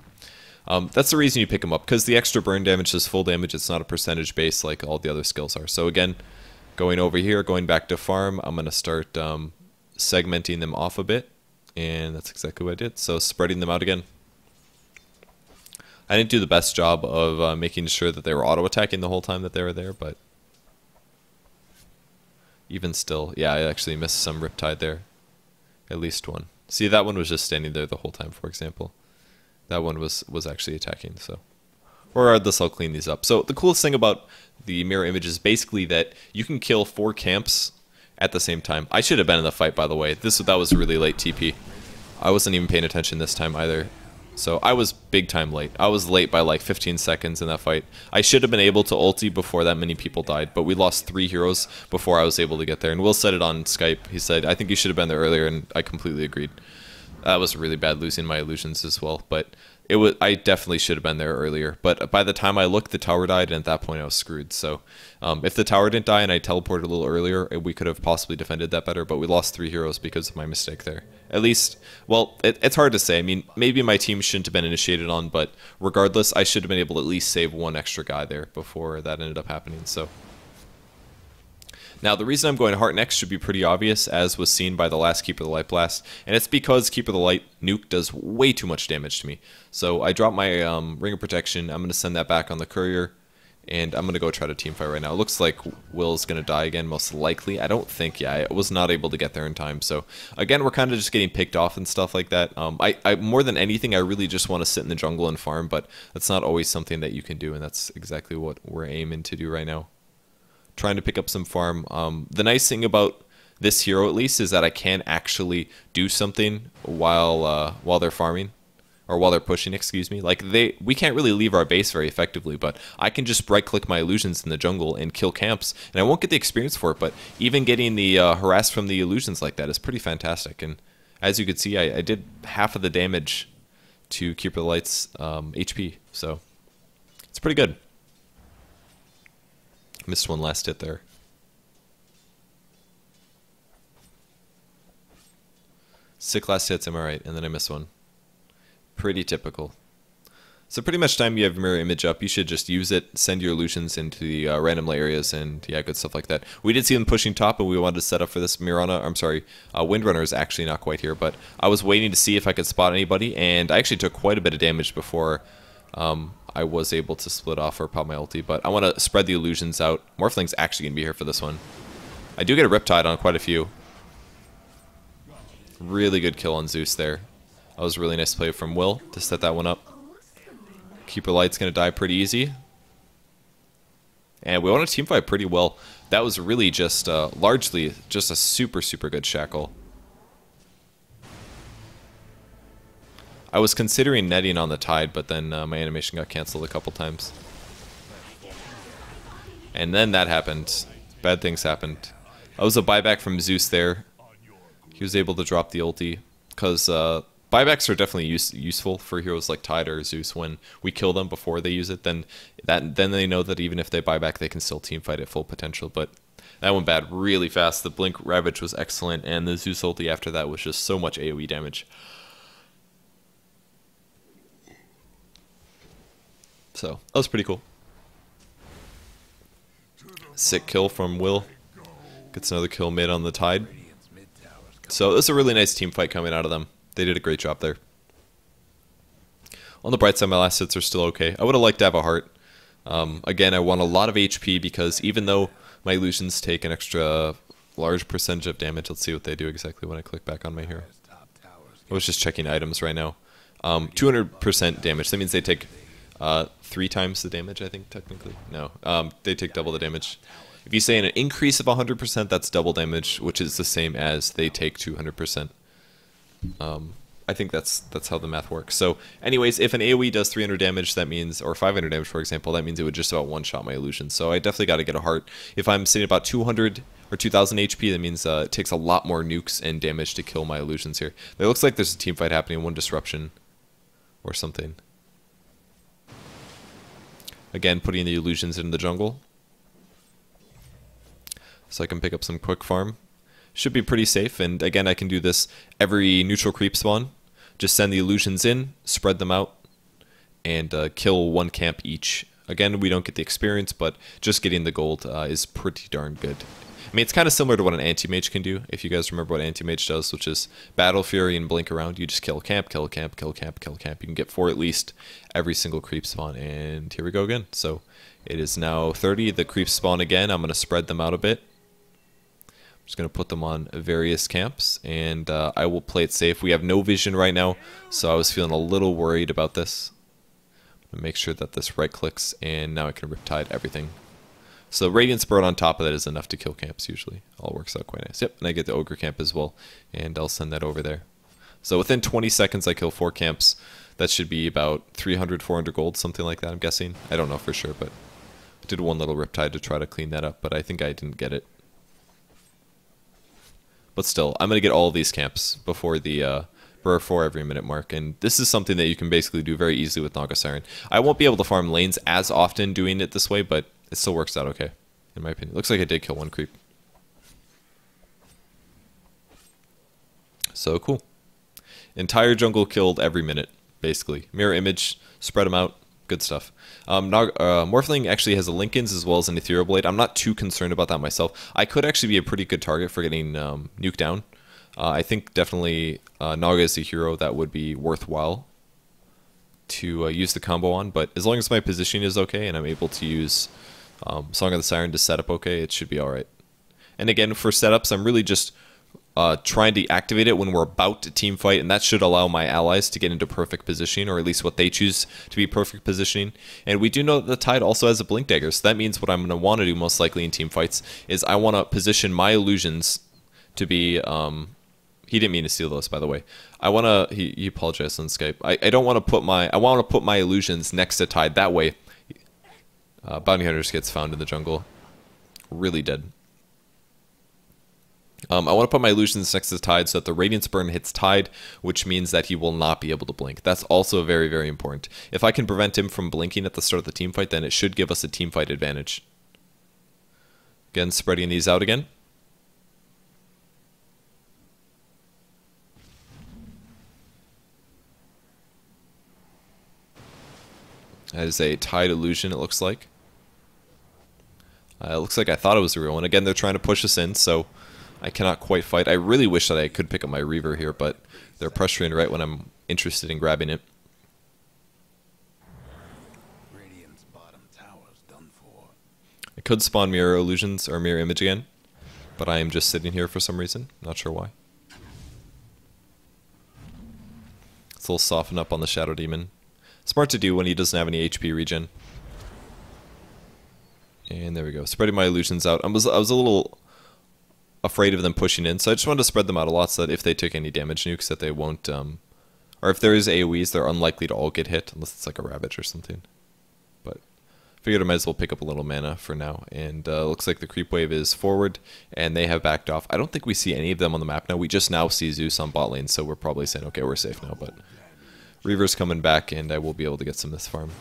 that's the reason you pick them up, because the extra burn damage is full damage. It's not a percentage base like all the other skills are. So again, going over here, going back to farm, I'm going to start segmenting them off a bit, and that's exactly what I did. So spreading them out again. I didn't do the best job of making sure that they were auto-attacking the whole time that they were there, but even still, yeah, I actually missed some Riptide there. At least one. See, that one was just standing there the whole time, for example. That one was actually attacking, so. Regardless, I'll clean these up. So the coolest thing about the mirror image is basically that you can kill 4 camps at the same time. I should have been in the fight, by the way. That was really late TP. I wasn't even paying attention this time either. So I was big time late. I was late by like 15 seconds in that fight. I should have been able to ulti before that many people died, but we lost 3 heroes before I was able to get there. And Will said it on Skype. He said, I think you should have been there earlier, and I completely agreed. That was really bad losing my illusions as well, but I definitely should have been there earlier. But by the time I looked, the tower died, and at that point I was screwed. So if the tower didn't die and I teleported a little earlier, we could have possibly defended that better, but we lost 3 heroes because of my mistake there. At least, well, it's hard to say. I mean, maybe my team shouldn't have been initiated on, but regardless, I should have been able to at least save 1 extra guy there before that ended up happening. So now, the reason I'm going Heart next should be pretty obvious, as was seen by the last Keeper of the Light blast, and it's because Keeper of the Light nuke does way too much damage to me. So I dropped my Ring of Protection. I'm going to send that back on the Courier, and I'm going to go try to teamfight right now. It looks like Will's going to die again, most likely. I don't think, yeah, I was not able to get there in time. So again, we're kind of just getting picked off and stuff like that. I more than anything, I really just want to sit in the jungle and farm, but that's not always something that you can do, and that's exactly what we're aiming to do right now. Trying to pick up some farm. The nice thing about this hero at least is that I can actually do something while they're farming. Or while they're pushing, excuse me. Like, we can't really leave our base very effectively, but I can just right-click my illusions in the jungle and kill camps, and I won't get the experience for it, but even getting the harass from the illusions like that is pretty fantastic. And as you can see, I did half of the damage to Keeper of the Light's HP, so it's pretty good. Missed one last hit there. Sick last hits, am I right? And then I missed one. Pretty typical. So pretty much time you have mirror image up, you should just use it, send your illusions into the random areas, and yeah, good stuff like that. We did see them pushing top, and we wanted to set up for this. Windrunner is actually not quite here, but I was waiting to see if I could spot anybody, and I actually took quite a bit of damage before I was able to split off or pop my ulti, but I want to spread the illusions out. Morphling's actually going to be here for this one. I do get a Riptide on quite a few. Really good kill on Zeus there. That was a really nice play from Will to set that one up. Keeper Light's going to die pretty easy. And we want to teamfight pretty well. That was really just largely just a super, super good shackle. I was considering netting on the Tide, but then my animation got canceled a couple times. And then that happened. Bad things happened. That was a buyback from Zeus there. He was able to drop the ulti, because buybacks are definitely useful for heroes like Tide or Zeus. When we kill them before they use it, then they know that even if they buy back, they can still teamfight at full potential. But that went bad really fast. The Blink Ravage was excellent, and the Zeus ulti after that was just so much AoE damage. So that was pretty cool. Sick kill from Will. Gets another kill mid on the Tide. So it was a really nice team fight coming out of them. They did a great job there. On the bright side, my last hits are still okay. I would have liked to have a heart. Again, I want a lot of HP because even though my illusions take an extra large percentage of damage, let's see what they do exactly when I click back on my hero. I was just checking items right now. 200% damage. That means they take 3 times the damage, I think, technically. No, they take double the damage. If you say an increase of 100%, that's double damage, which is the same as they take 200%. I think that's how the math works. So anyways, if an AoE does 300 damage, that means, or 500 damage for example, that means it would just about one-shot my illusion. So I definitely got to get a heart. If I'm sitting about 200 or 2000 HP, that means it takes a lot more nukes and damage to kill my illusions here. It looks like there's a team fight happening, one disruption or something. Again, putting the illusions in the jungle, so I can pick up some quick farm. Should be pretty safe, and again, I can do this every neutral creep spawn. Just send the illusions in, spread them out, and kill one camp each. Again, we don't get the experience, but just getting the gold is pretty darn good. I mean, it's kind of similar to what an anti-mage can do, if you guys remember what anti-mage does, which is Battle Fury and Blink around. You just kill a camp, kill a camp, kill a camp, kill a camp. You can get 4 at least every single creep spawn, and here we go again. So it is now 30. The creeps spawn again. I'm going to spread them out a bit. I'm just going to put them on various camps, and I will play it safe. We have no vision right now, so I was feeling a little worried about this. I'm going to make sure that this right-clicks, and now I can Riptide everything. So Radiance Bird on top of that is enough to kill camps usually. All works out quite nice. Yep, and I get the Ogre camp as well, and I'll send that over there. So within 20 seconds I kill 4 camps. That should be about 300, 400 gold, something like that, I'm guessing. I don't know for sure, but I did one little Riptide to try to clean that up, but I think I didn't get it. But still, I'm going to get all of these camps before the Burr 4 every minute mark, and this is something that you can basically do very easily with Naga Siren. I won't be able to farm lanes as often doing it this way, but it still works out okay, in my opinion. Looks like I did kill 1 creep. So cool. Entire jungle killed every minute, basically. Mirror image, spread them out, good stuff. Morphling actually has a Linken's as well as an Ethereal Blade. I'm not too concerned about that myself. I could actually be a pretty good target for getting nuked down. I think definitely Naga is a hero that would be worthwhile to use the combo on, but as long as my positioning is okay and I'm able to use Song of the Siren to set up okay, it should be alright. And again, for setups, I'm really just trying to activate it when we're about to team fight, and that should allow my allies to get into perfect positioning, or at least what they choose to be perfect positioning. And we do know that the Tide also has a Blink Dagger, so that means what I'm going to want to do most likely in team fights is I want to position my illusions to be he didn't mean to steal those, by the way. I want to he apologized on Skype. I don't want to put my illusions next to Tide, that way Bounty Hunter just gets found in the jungle really dead. I want to put my illusions next to Tide so that the Radiance burn hits Tide, which means that he will not be able to blink. That's also very, very important. If I can prevent him from blinking at the start of the team fight, then it should give us a team fight advantage. Again, spreading these out again. That is a Tide illusion, it looks like. It looks like I thought it was a real one. Again, they're trying to push us in, so I cannot quite fight. I really wish that I could pick up my Reaver here, but they're pressuring right when I'm interested in grabbing it. Radiance bottom tower's done for. I could spawn mirror illusions or mirror image again, but I am just sitting here for some reason. Not sure why. It's a little soften up on the Shadow Demon. Smart to do when he doesn't have any HP regen. And there we go. Spreading my illusions out. I was a little afraid of them pushing in, so I just wanted to spread them out a lot so that if they took any damage nukes that they won't, or if there is AoEs, they're unlikely to all get hit, unless it's like a Ravage or something. But figured I might as well pick up a little mana for now, and looks like the creep wave is forward, and they have backed off. I don't think we see any of them on the map now. We just now see Zeus on bot lane, so we're probably saying, okay, we're safe now, but Reaver's coming back, and I will be able to get some of this farm.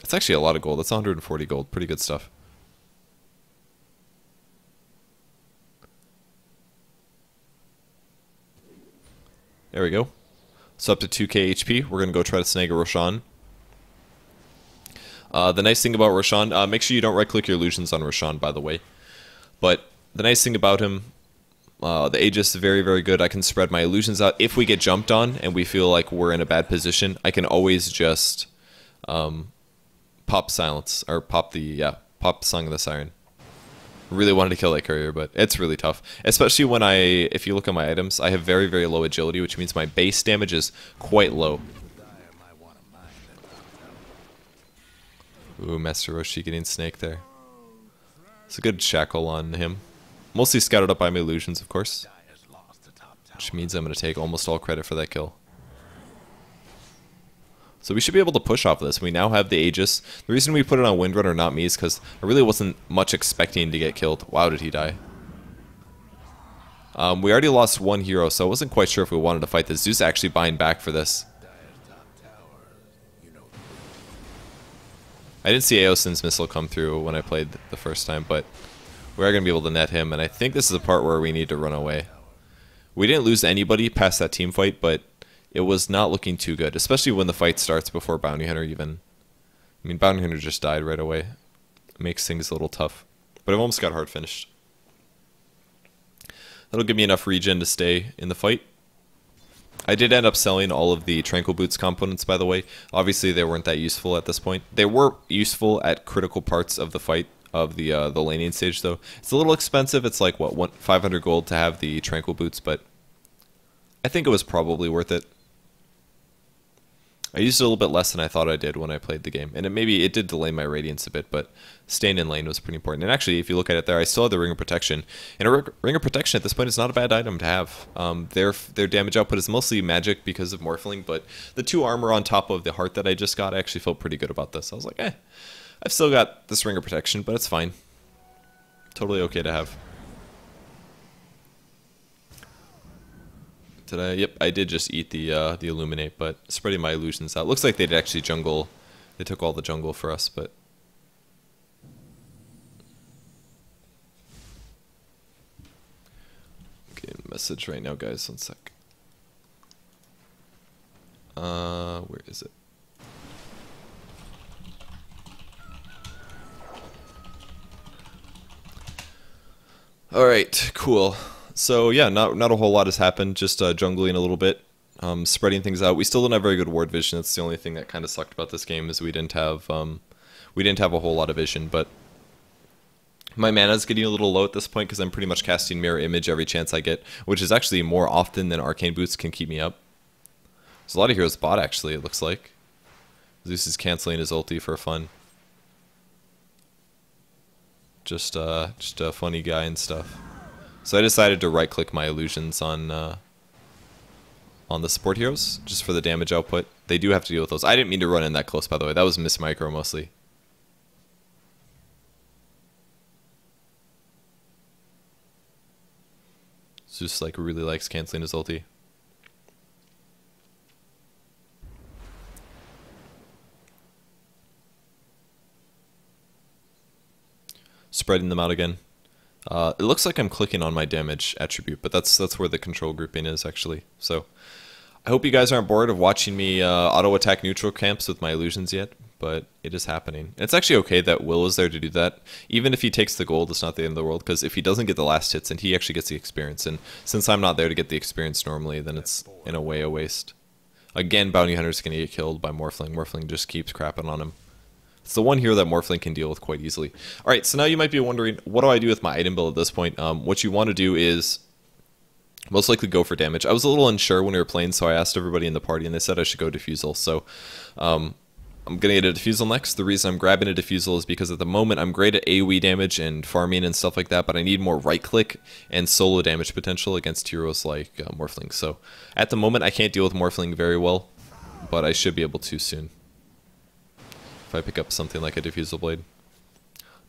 It's actually a lot of gold. That's 140 gold. Pretty good stuff. There we go. So up to 2k HP. We're going to go try to snag a Roshan. The nice thing about Roshan, make sure you don't right-click your illusions on Roshan, by the way. But the nice thing about him, the Aegis is very, very good. I can spread my illusions out. If we get jumped on and we feel like we're in a bad position, I can always just pop silence, or pop Song of the Siren. Really wanted to kill that courier, but it's really tough. Especially when if you look at my items, I have very, very low agility, which means my base damage is quite low. Ooh, Master Roshi getting snake there. It's a good shackle on him. Mostly scouted up by my illusions, of course. Which means I'm going to take almost all credit for that kill. So we should be able to push off this. We now have the Aegis. The reason we put it on Windrunner, not me, is because I really wasn't much expecting to get killed. Wow, did he die. We already lost one hero, so I wasn't quite sure if we wanted to fight this. Zeus actually buying back for this. I didn't see Aosin's missile come through when I played the first time, but we are going to be able to net him, and I think this is the part where we need to run away. We didn't lose anybody past that team fight, but it was not looking too good, especially when the fight starts before Bounty Hunter even. I mean, Bounty Hunter just died right away. It makes things a little tough. But I've almost got hard finished. That'll give me enough regen to stay in the fight. I did end up selling all of the Tranquil Boots components, by the way. Obviously, they weren't that useful at this point. They were useful at critical parts of the fight, of the laning stage, though. It's a little expensive. It's like, what, 500 gold to have the Tranquil Boots, but I think it was probably worth it. I used it a little bit less than I thought I did when I played the game, and it did delay my Radiance a bit, but staying in lane was pretty important. And actually, if you look at it there, I still have the Ring of Protection, and a Ring of Protection at this point is not a bad item to have. Their damage output is mostly magic because of Morphling, but the 2 armor on top of the heart that I just got, I actually felt pretty good about this. I was like, I've still got this Ring of Protection, but it's fine. Totally okay to have. Yep, I did just eat the Illuminate, but spreading my illusions out. Looks like they'd actually jungle. They took all the jungle for us, but okay, message right now, guys. 1 sec. Where is it? All right, cool. So yeah, not a whole lot has happened, just jungling a little bit, spreading things out. We still don't have very good ward vision. That's the only thing that kind of sucked about this game, is we didn't have a whole lot of vision. But my mana's getting a little low at this point because I'm pretty much casting mirror image every chance I get, which is actually more often than arcane boots can keep me up. There's a lot of heroes bot actually, it looks like. Zeus is canceling his ulti for fun. Just a funny guy and stuff. So I decided to right-click my illusions on the support heroes, just for the damage output. They do have to deal with those. I didn't mean to run in that close, by the way. That was miss micro mostly. Zeus like really likes canceling his ulti. Spreading them out again. It looks like I'm clicking on my damage attribute, but that's where the control grouping is actually. So I hope you guys aren't bored of watching me auto attack neutral camps with my illusions yet, but it is happening. And it's actually okay that Will is there to do that. Even if he takes the gold, it's not the end of the world, because if he doesn't get the last hits, and he actually gets the experience, and since I'm not there to get the experience normally, then it's in a way a waste. Again, Bounty Hunter's gonna get killed by Morphling. Morphling just keeps crapping on him. It's the one hero that Morphling can deal with quite easily. Alright, so now you might be wondering, what do I do with my item build at this point? What you want to do is most likely go for damage. I was a little unsure when we were playing, so I asked everybody in the party, and they said I should go diffusal. So I'm going to get a diffusal next. The reason I'm grabbing a diffusal is because at the moment I'm great at AoE damage and farming and stuff like that, but I need more right-click and solo damage potential against heroes like Morphling. So at the moment I can't deal with Morphling very well, but I should be able to soon. If I pick up something like a diffusal blade,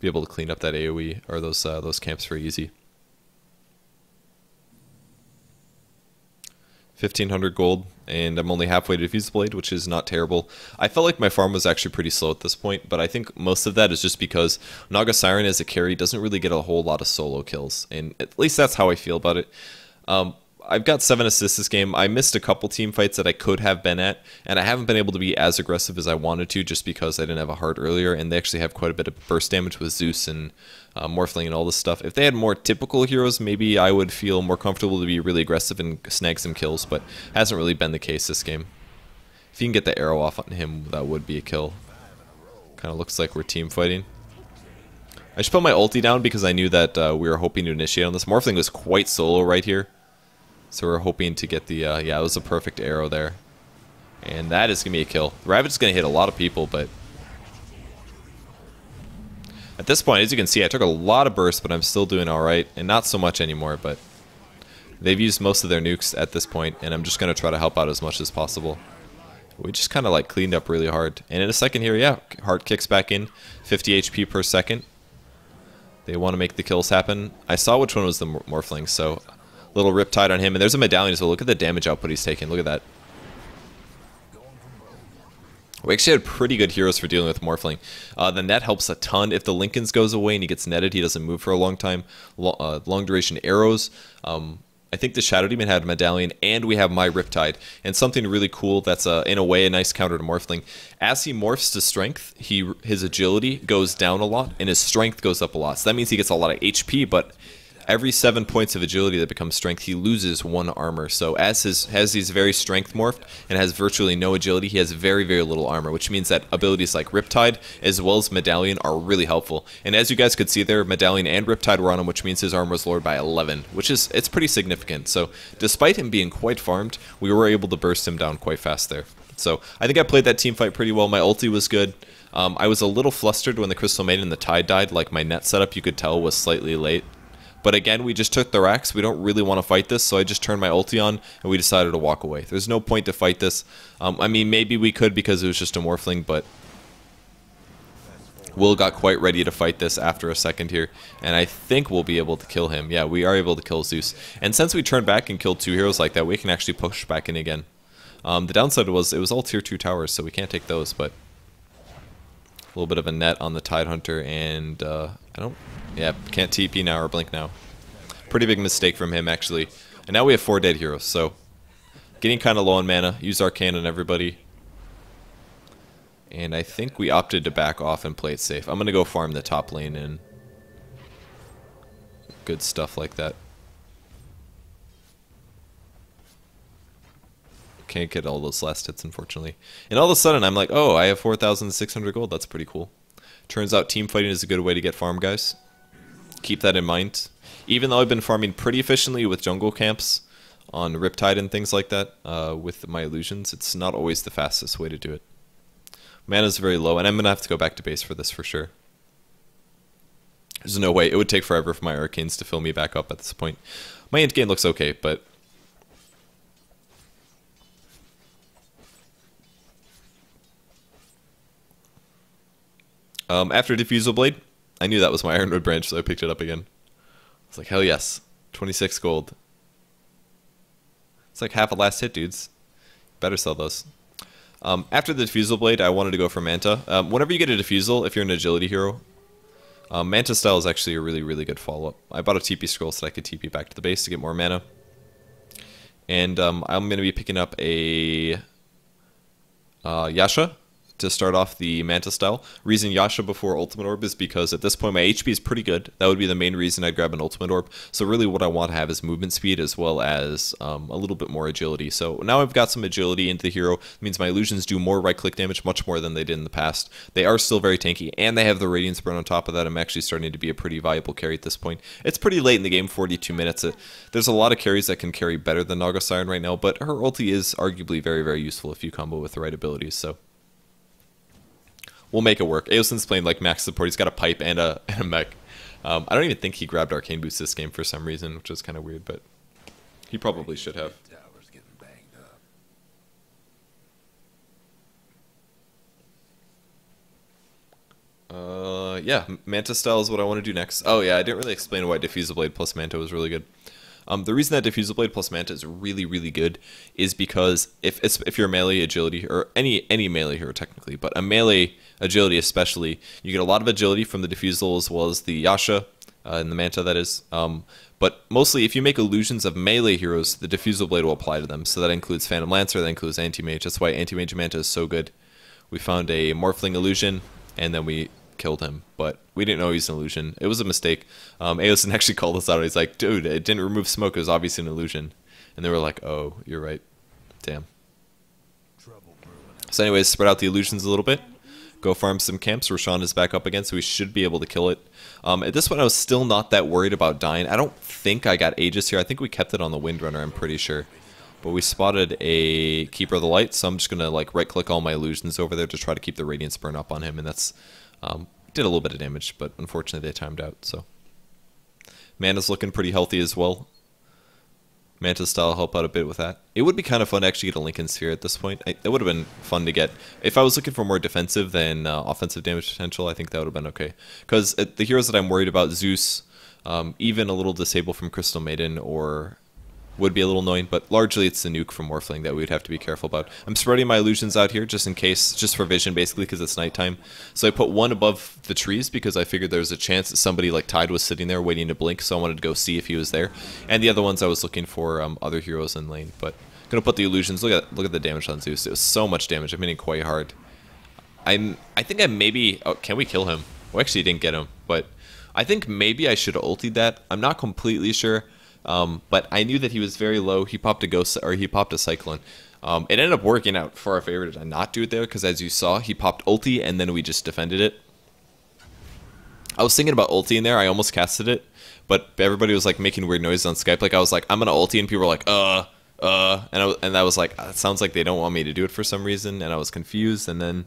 be able to clean up that AoE or those camps very easy. 1500 gold, and I'm only halfway to diffuse blade, which is not terrible. I felt like my farm was actually pretty slow at this point, but I think most of that is just because Naga Siren as a carry doesn't really get a whole lot of solo kills, and at least that's how I feel about it. I've got 7 assists this game. I missed a couple team fights that I could have been at, and I haven't been able to be as aggressive as I wanted to just because I didn't have a heart earlier, and they actually have quite a bit of burst damage with Zeus and Morphling and all this stuff. If they had more typical heroes, maybe I would feel more comfortable to be really aggressive and snag some kills, but hasn't really been the case this game. If you can get the arrow off on him, that would be a kill. Kind of looks like we're team fighting. I should put my ulti down because I knew that we were hoping to initiate on this. Morphling was quite solo right here. So we're hoping to get the, yeah, it was a perfect arrow there. And that is going to be a kill. Ravage is going to hit a lot of people, but at this point, as you can see, I took a lot of bursts, but I'm still doing alright. And not so much anymore, but they've used most of their nukes at this point, and I'm just going to try to help out as much as possible. We just kind of like cleaned up really hard. And in a second here, yeah, heart kicks back in, 50 HP per second. They want to make the kills happen. I saw which one was the Morphling, so little Riptide on him, and there's a medallion as well. Look at the damage output he's taking. Look at that. We actually had pretty good heroes for dealing with Morphling. The net helps a ton. If the Lincolns goes away and he gets netted, he doesn't move for a long time. Long duration arrows. I think the Shadow Demon had a medallion, and we have my Riptide. And something really cool that's, in a way, a nice counter to Morphling. As he morphs to strength, his agility goes down a lot, and his strength goes up a lot. So that means he gets a lot of HP, but every 7 points of agility that becomes strength, he loses 1 armor. So as he's very strength morphed and has virtually no agility, he has very, very little armor, which means that abilities like Riptide as well as Medallion are really helpful. And as you guys could see there, Medallion and Riptide were on him, which means his armor was lowered by 11, which is, it's pretty significant. So despite him being quite farmed, we were able to burst him down quite fast there. So I think I played that team fight pretty well. My ulti was good. I was a little flustered when the Crystal Maiden and the Tide died. Like my net setup, you could tell, was slightly late. But again, we just took the racks. We don't really want to fight this, so I just turned my ulti on, and we decided to walk away. There's no point to fight this. I mean, maybe we could because it was just a Morphling, but Will got quite ready to fight this after a second here, and I think we'll be able to kill him. Yeah, we are able to kill Zeus. And since we turned back and killed 2 heroes like that, we can actually push back in again. The downside was it was all tier 2 towers, so we can't take those, but a little bit of a net on the Tide Hunter, and yeah, can't TP now or blink now. Pretty big mistake from him, actually. And now we have 4 dead heroes, so getting kind of low on mana. Use arcane on everybody. And I think we opted to back off and play it safe. I'm going to go farm the top lane and good stuff like that. Can't get all those last hits, unfortunately. And all of a sudden, I'm like, oh, I have 4,600 gold. That's pretty cool. Turns out team fighting is a good way to get farm, guys. Keep that in mind. Even though I've been farming pretty efficiently with jungle camps on Riptide and things like that with my illusions, it's not always the fastest way to do it. Mana's very low, and I'm going to have to go back to base for this for sure. There's no way. It would take forever for my arcanes to fill me back up at this point. My end game looks okay, but... after Diffusal Blade, I knew that was my Ironwood branch, so I picked it up again. It's like, hell yes. 26 gold. It's like half a last hit, dudes. Better sell those. After the Diffusal Blade, I wanted to go for Manta. Whenever you get a Diffusal, if you're an agility hero, Manta style is actually a really, really good follow-up. I bought a TP scroll so that I could TP back to the base to get more mana. And I'm going to be picking up a Yasha to start off the Manta style. Reason Yasha before Ultimate Orb is because at this point my HP is pretty good. That would be the main reason I'd grab an Ultimate Orb. So really what I want to have is movement speed as well as a little bit more agility. So now I've got some agility into the hero. It means my illusions do more right-click damage, much more than they did in the past. They are still very tanky, and they have the Radiance burn on top of that. I'm actually starting to be a pretty viable carry at this point. It's pretty late in the game, 42 minutes. There's a lot of carries that can carry better than Naga Siren right now, but her ulti is arguably very, very useful if you combo with the right abilities, so... we'll make it work. Aosin's playing like max support. He's got a pipe and a mech. I don't even think he grabbed arcane boots this game for some reason, which is kind of weird, but he probably should have. Tower's getting banged up. Yeah, Manta style is what I want to do next. Oh yeah, I didn't really explain why Diffusal Blade plus Manta was really good. The reason that Diffusal Blade plus Manta is really, really good is because if you're a melee agility, or any melee hero technically, but a melee agility especially, you get a lot of agility from the Diffusal as well as the Yasha, and the Manta that is. But mostly if you make illusions of melee heroes, the Diffusal Blade will apply to them. So that includes Phantom Lancer, that includes Anti-Mage. That's why Anti-Mage Manta is so good. We found a Morphling illusion, and then we killed him, but we didn't know he was an illusion. It was a mistake. Aosin actually called us out. He's like, dude, it didn't remove smoke. It was obviously an illusion. And they were like, oh, you're right. Damn. So anyways, spread out the illusions a little bit. Go farm some camps. Roshan is back up again, so we should be able to kill it. At this point, I was still not that worried about dying. I don't think I got Aegis here. I think we kept it on the Windrunner, I'm pretty sure. But we spotted a Keeper of the Light, so I'm just going to like right-click all my illusions over there to try to keep the Radiance burn up on him, and that's... did a little bit of damage, but unfortunately they timed out, so... Mana's looking pretty healthy as well. Manta style help out a bit with that. It would be kind of fun to actually get a Lincoln Sphere at this point. It would have been fun to get. If I was looking for more defensive than offensive damage potential, I think that would have been okay. Because the heroes that I'm worried about, Zeus, even a little disable from Crystal Maiden, or... would be a little annoying, but largely it's the nuke from Morphling that we would have to be careful about. I'm spreading my illusions out here just in case, just for vision basically, because it's nighttime. So I put one above the trees because I figured there was a chance that somebody like Tide was sitting there waiting to blink, so I wanted to go see if he was there. And the other ones I was looking for other heroes in lane, but I'm gonna put the illusions. Look at the damage on Zeus. It was so much damage. I'm hitting quite hard. I think I maybe... oh, can we kill him? We actually didn't get him, but I think maybe I should have ultied that. I'm not completely sure. But I knew that he was very low. He popped a ghost, or he popped a cyclone. It ended up working out for our favor to not do it there, because as you saw, he popped ulti, and then we just defended it. I was thinking about ulti in there. I almost casted it, but everybody was like making weird noises on Skype. Like I was like, I'm gonna ulti, and people were like, and I was like, it sounds like they don't want me to do it for some reason, and I was confused, and then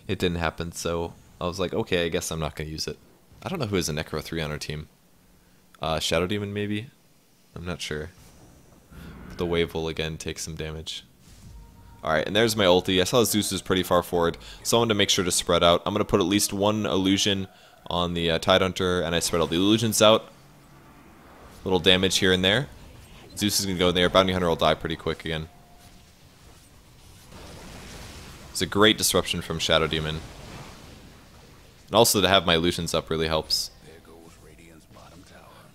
it didn't happen. So I was like, okay, I guess I'm not gonna use it. I don't know who has a Necro 3 on our team. Shadow Demon maybe. I'm not sure. The wave will again take some damage. Alright, and there's my ulti. I saw Zeus was pretty far forward, so I wanted to make sure to spread out. I'm going to put at least one illusion on the Tide Hunter, and I spread all the illusions out. Little damage here and there. Zeus is going to go in there. Bounty Hunter will die pretty quick again. It's a great disruption from Shadow Demon. And also to have my illusions up really helps.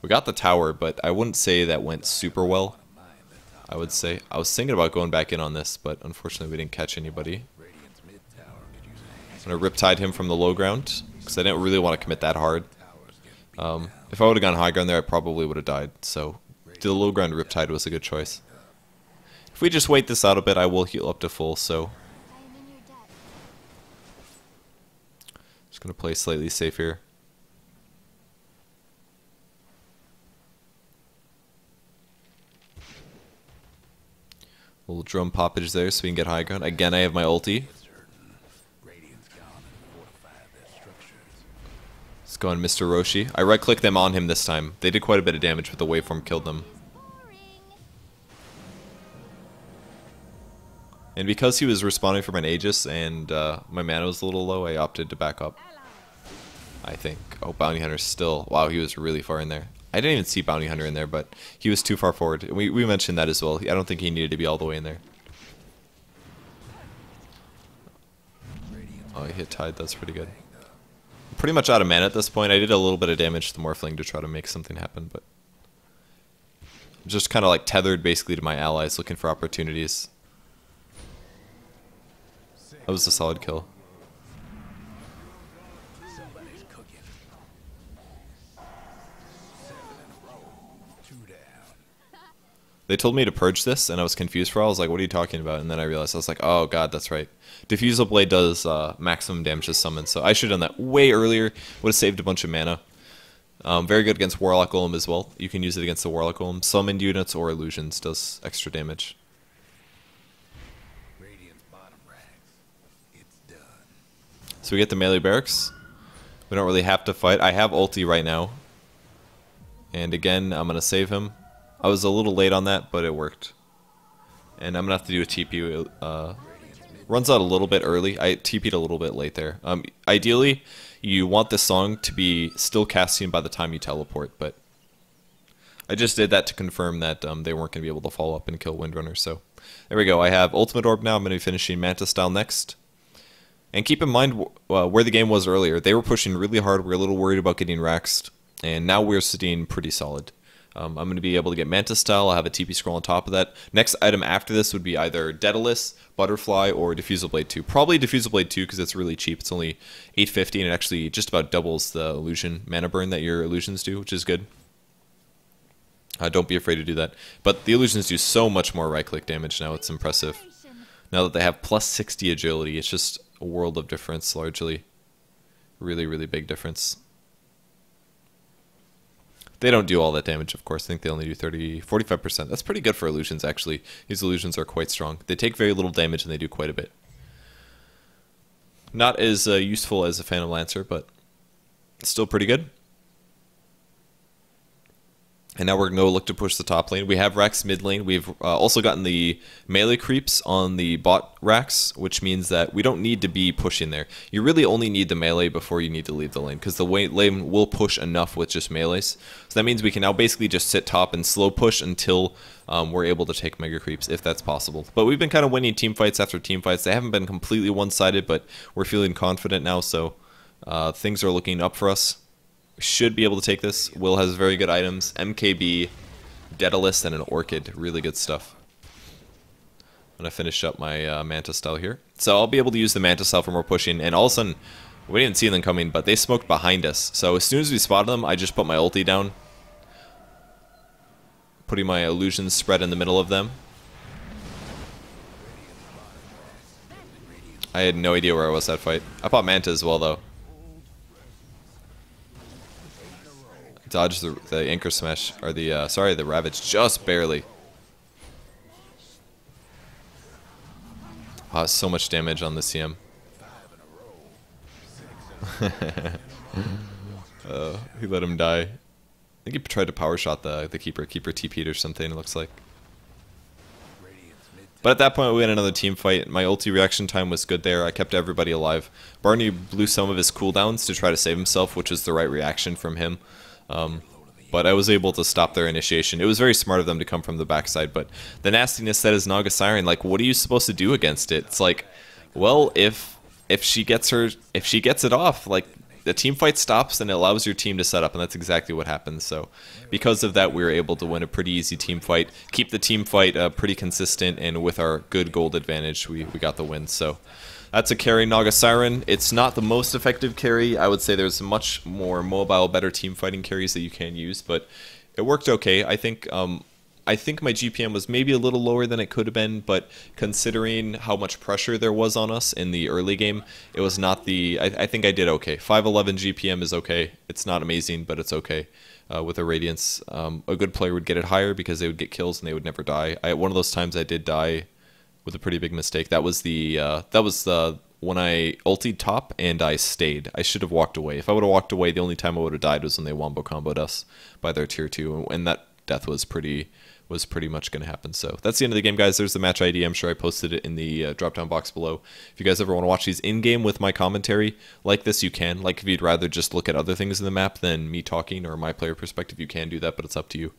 We got the tower, but I wouldn't say that went super well. I would say I was thinking about going back in on this, but unfortunately we didn't catch anybody. I'm gonna Riptide him from the low ground because I didn't really want to commit that hard. If I would have gone high ground there, I probably would have died. So the low ground Riptide was a good choice. If we just wait this out a bit, I will heal up to full. So just gonna play slightly safe here. Little drum poppage there so we can get high ground. Again, I have my ulti. go on Mr. Roshi. I right-clicked them on him this time. They did quite a bit of damage, but the waveform killed them. And because he was responding from an Aegis and my mana was a little low, I opted to back up. I think. Oh, Bounty Hunter still. Wow, he was really far in there. I didn't even see Bounty Hunter in there, but he was too far forward. We mentioned that as well. I don't think he needed to be all the way in there. Oh, he hit Tide. That's pretty good. I'm pretty much out of mana at this point. I did a little bit of damage to the Morphling to try to make something happen, but just kind of like tethered basically to my allies, looking for opportunities. That was a solid kill. Somebody's cooking. 7 in a row. 2 down. They told me to purge this, and I was confused for a while. I was like, what are you talking about? And then I realized, I was like, oh god, that's right. Diffusal Blade does maximum damage to summon, so I should have done that way earlier. Would have saved a bunch of mana. Very good against Warlock Golem as well. You can use it against the Warlock Golem. Summoned units or illusions does extra damage. Radiance bottom rags. It's done. So we get the melee barracks. We don't really have to fight. I have ulti right now. And again, I'm going to save him. I was a little late on that, but it worked. And I'm going to have to do a TP. Runs out a little bit early. I TP'd a little bit late there. Ideally, you want this song to be still casting by the time you teleport, but I just did that to confirm that they weren't going to be able to follow up and kill Windrunner. So there we go. I have Ultimate Orb now. I'm going to be finishing Manta Style next. And keep in mind where the game was earlier. They were pushing really hard. We were a little worried about getting Raxed, and now we're sitting pretty solid. I'm going to be able to get Manta Style. I'll have a TP scroll on top of that. Next item after this would be either Daedalus, Butterfly, or Diffusal Blade 2. Probably Diffusal Blade 2 because it's really cheap. It's only $8.50 and it actually just about doubles the illusion mana burn that your illusions do, which is good. Don't be afraid to do that. But the illusions do so much more right-click damage now. It's impressive. Now that they have plus 60 agility, it's just a world of difference largely. Really, really big difference. They don't do all that damage, of course. I think they only do 45%. That's pretty good for illusions, actually. These illusions are quite strong. They take very little damage, and they do quite a bit. Not as useful as a Phantom Lancer, but still pretty good. And now we're going to look to push the top lane. We have Rax mid lane. We've also gotten the melee creeps on the bot Rax, which means that we don't need to be pushing there. You really only need the melee before you need to leave the lane, because the lane will push enough with just melees. So that means we can now basically just sit top and slow push until we're able to take mega creeps, if that's possible. But we've been kind of winning team fights after team fights. They haven't been completely one-sided, but we're feeling confident now, so things are looking up for us. Should be able to take this. Will has very good items. MKB, Daedalus, and an Orchid. Really good stuff. I'm going to finish up my Manta Style here. So I'll be able to use the Manta Style for more pushing. And all of a sudden, we didn't see them coming, but they smoked behind us. So as soon as we spotted them, I just put my ulti down. Putting my illusion spread in the middle of them. I had no idea where I was that fight. I popped Manta as well, though. Dodge the Anchor Smash, or the, sorry, the Ravage, just barely. Oh, so much damage on the CM. He let him die. I think he tried to power shot the Keeper. Keeper TP'd or something, it looks like. But at that point, we had another team fight. My ulti reaction time was good there. I kept everybody alive. Barney blew some of his cooldowns to try to save himself, which is the right reaction from him. But I was able to stop their initiation. It was very smart of them to come from the backside, but the nastiness that is Naga Siren, like, what are you supposed to do against it? It's like, well, if she gets it off, like, the team fight stops and it allows your team to set up, and that's exactly what happens. So because of that, we were able to win a pretty easy team fight, keep the team fight pretty consistent, and with our good gold advantage, we got the win. So that's a carry, Naga Siren. It's not the most effective carry. I would say there's much more mobile, better team fighting carries that you can use, but it worked okay. I think my GPM was maybe a little lower than it could have been, but considering how much pressure there was on us in the early game, it was not the... I think I did okay. 511 GPM is okay. It's not amazing, but it's okay. With a Radiance, a good player would get it higher because they would get kills and they would never die. One of those times I did die with a pretty big mistake. That was the when I ultied top and I stayed. I should have walked away. If I would have walked away, the only time I would have died was when they wombo comboed us by their tier 2, and that death was pretty much going to happen. So that's the end of the game, guys. There's the match ID. I'm sure I posted it in the drop-down box below. If you guys ever want to watch these in-game with my commentary like this, you can. Like, if you'd rather just look at other things in the map than me talking or my player perspective, you can do that, but it's up to you.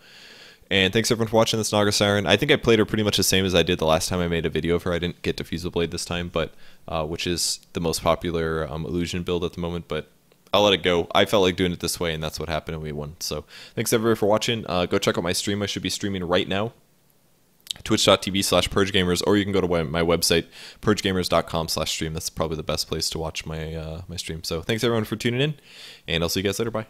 And thanks everyone for watching this Naga Siren. I think I played her pretty much the same as I did the last time I made a video of her. I didn't get Diffusal Blade this time, but which is the most popular illusion build at the moment, but I'll let it go. I felt like doing it this way, and that's what happened, and we won. So thanks everybody for watching. Go check out my stream. I should be streaming right now. Twitch.tv/PurgeGamers, or you can go to my website, purgegamers.com/stream. That's probably the best place to watch my my stream. So thanks everyone for tuning in, and I'll see you guys later. Bye.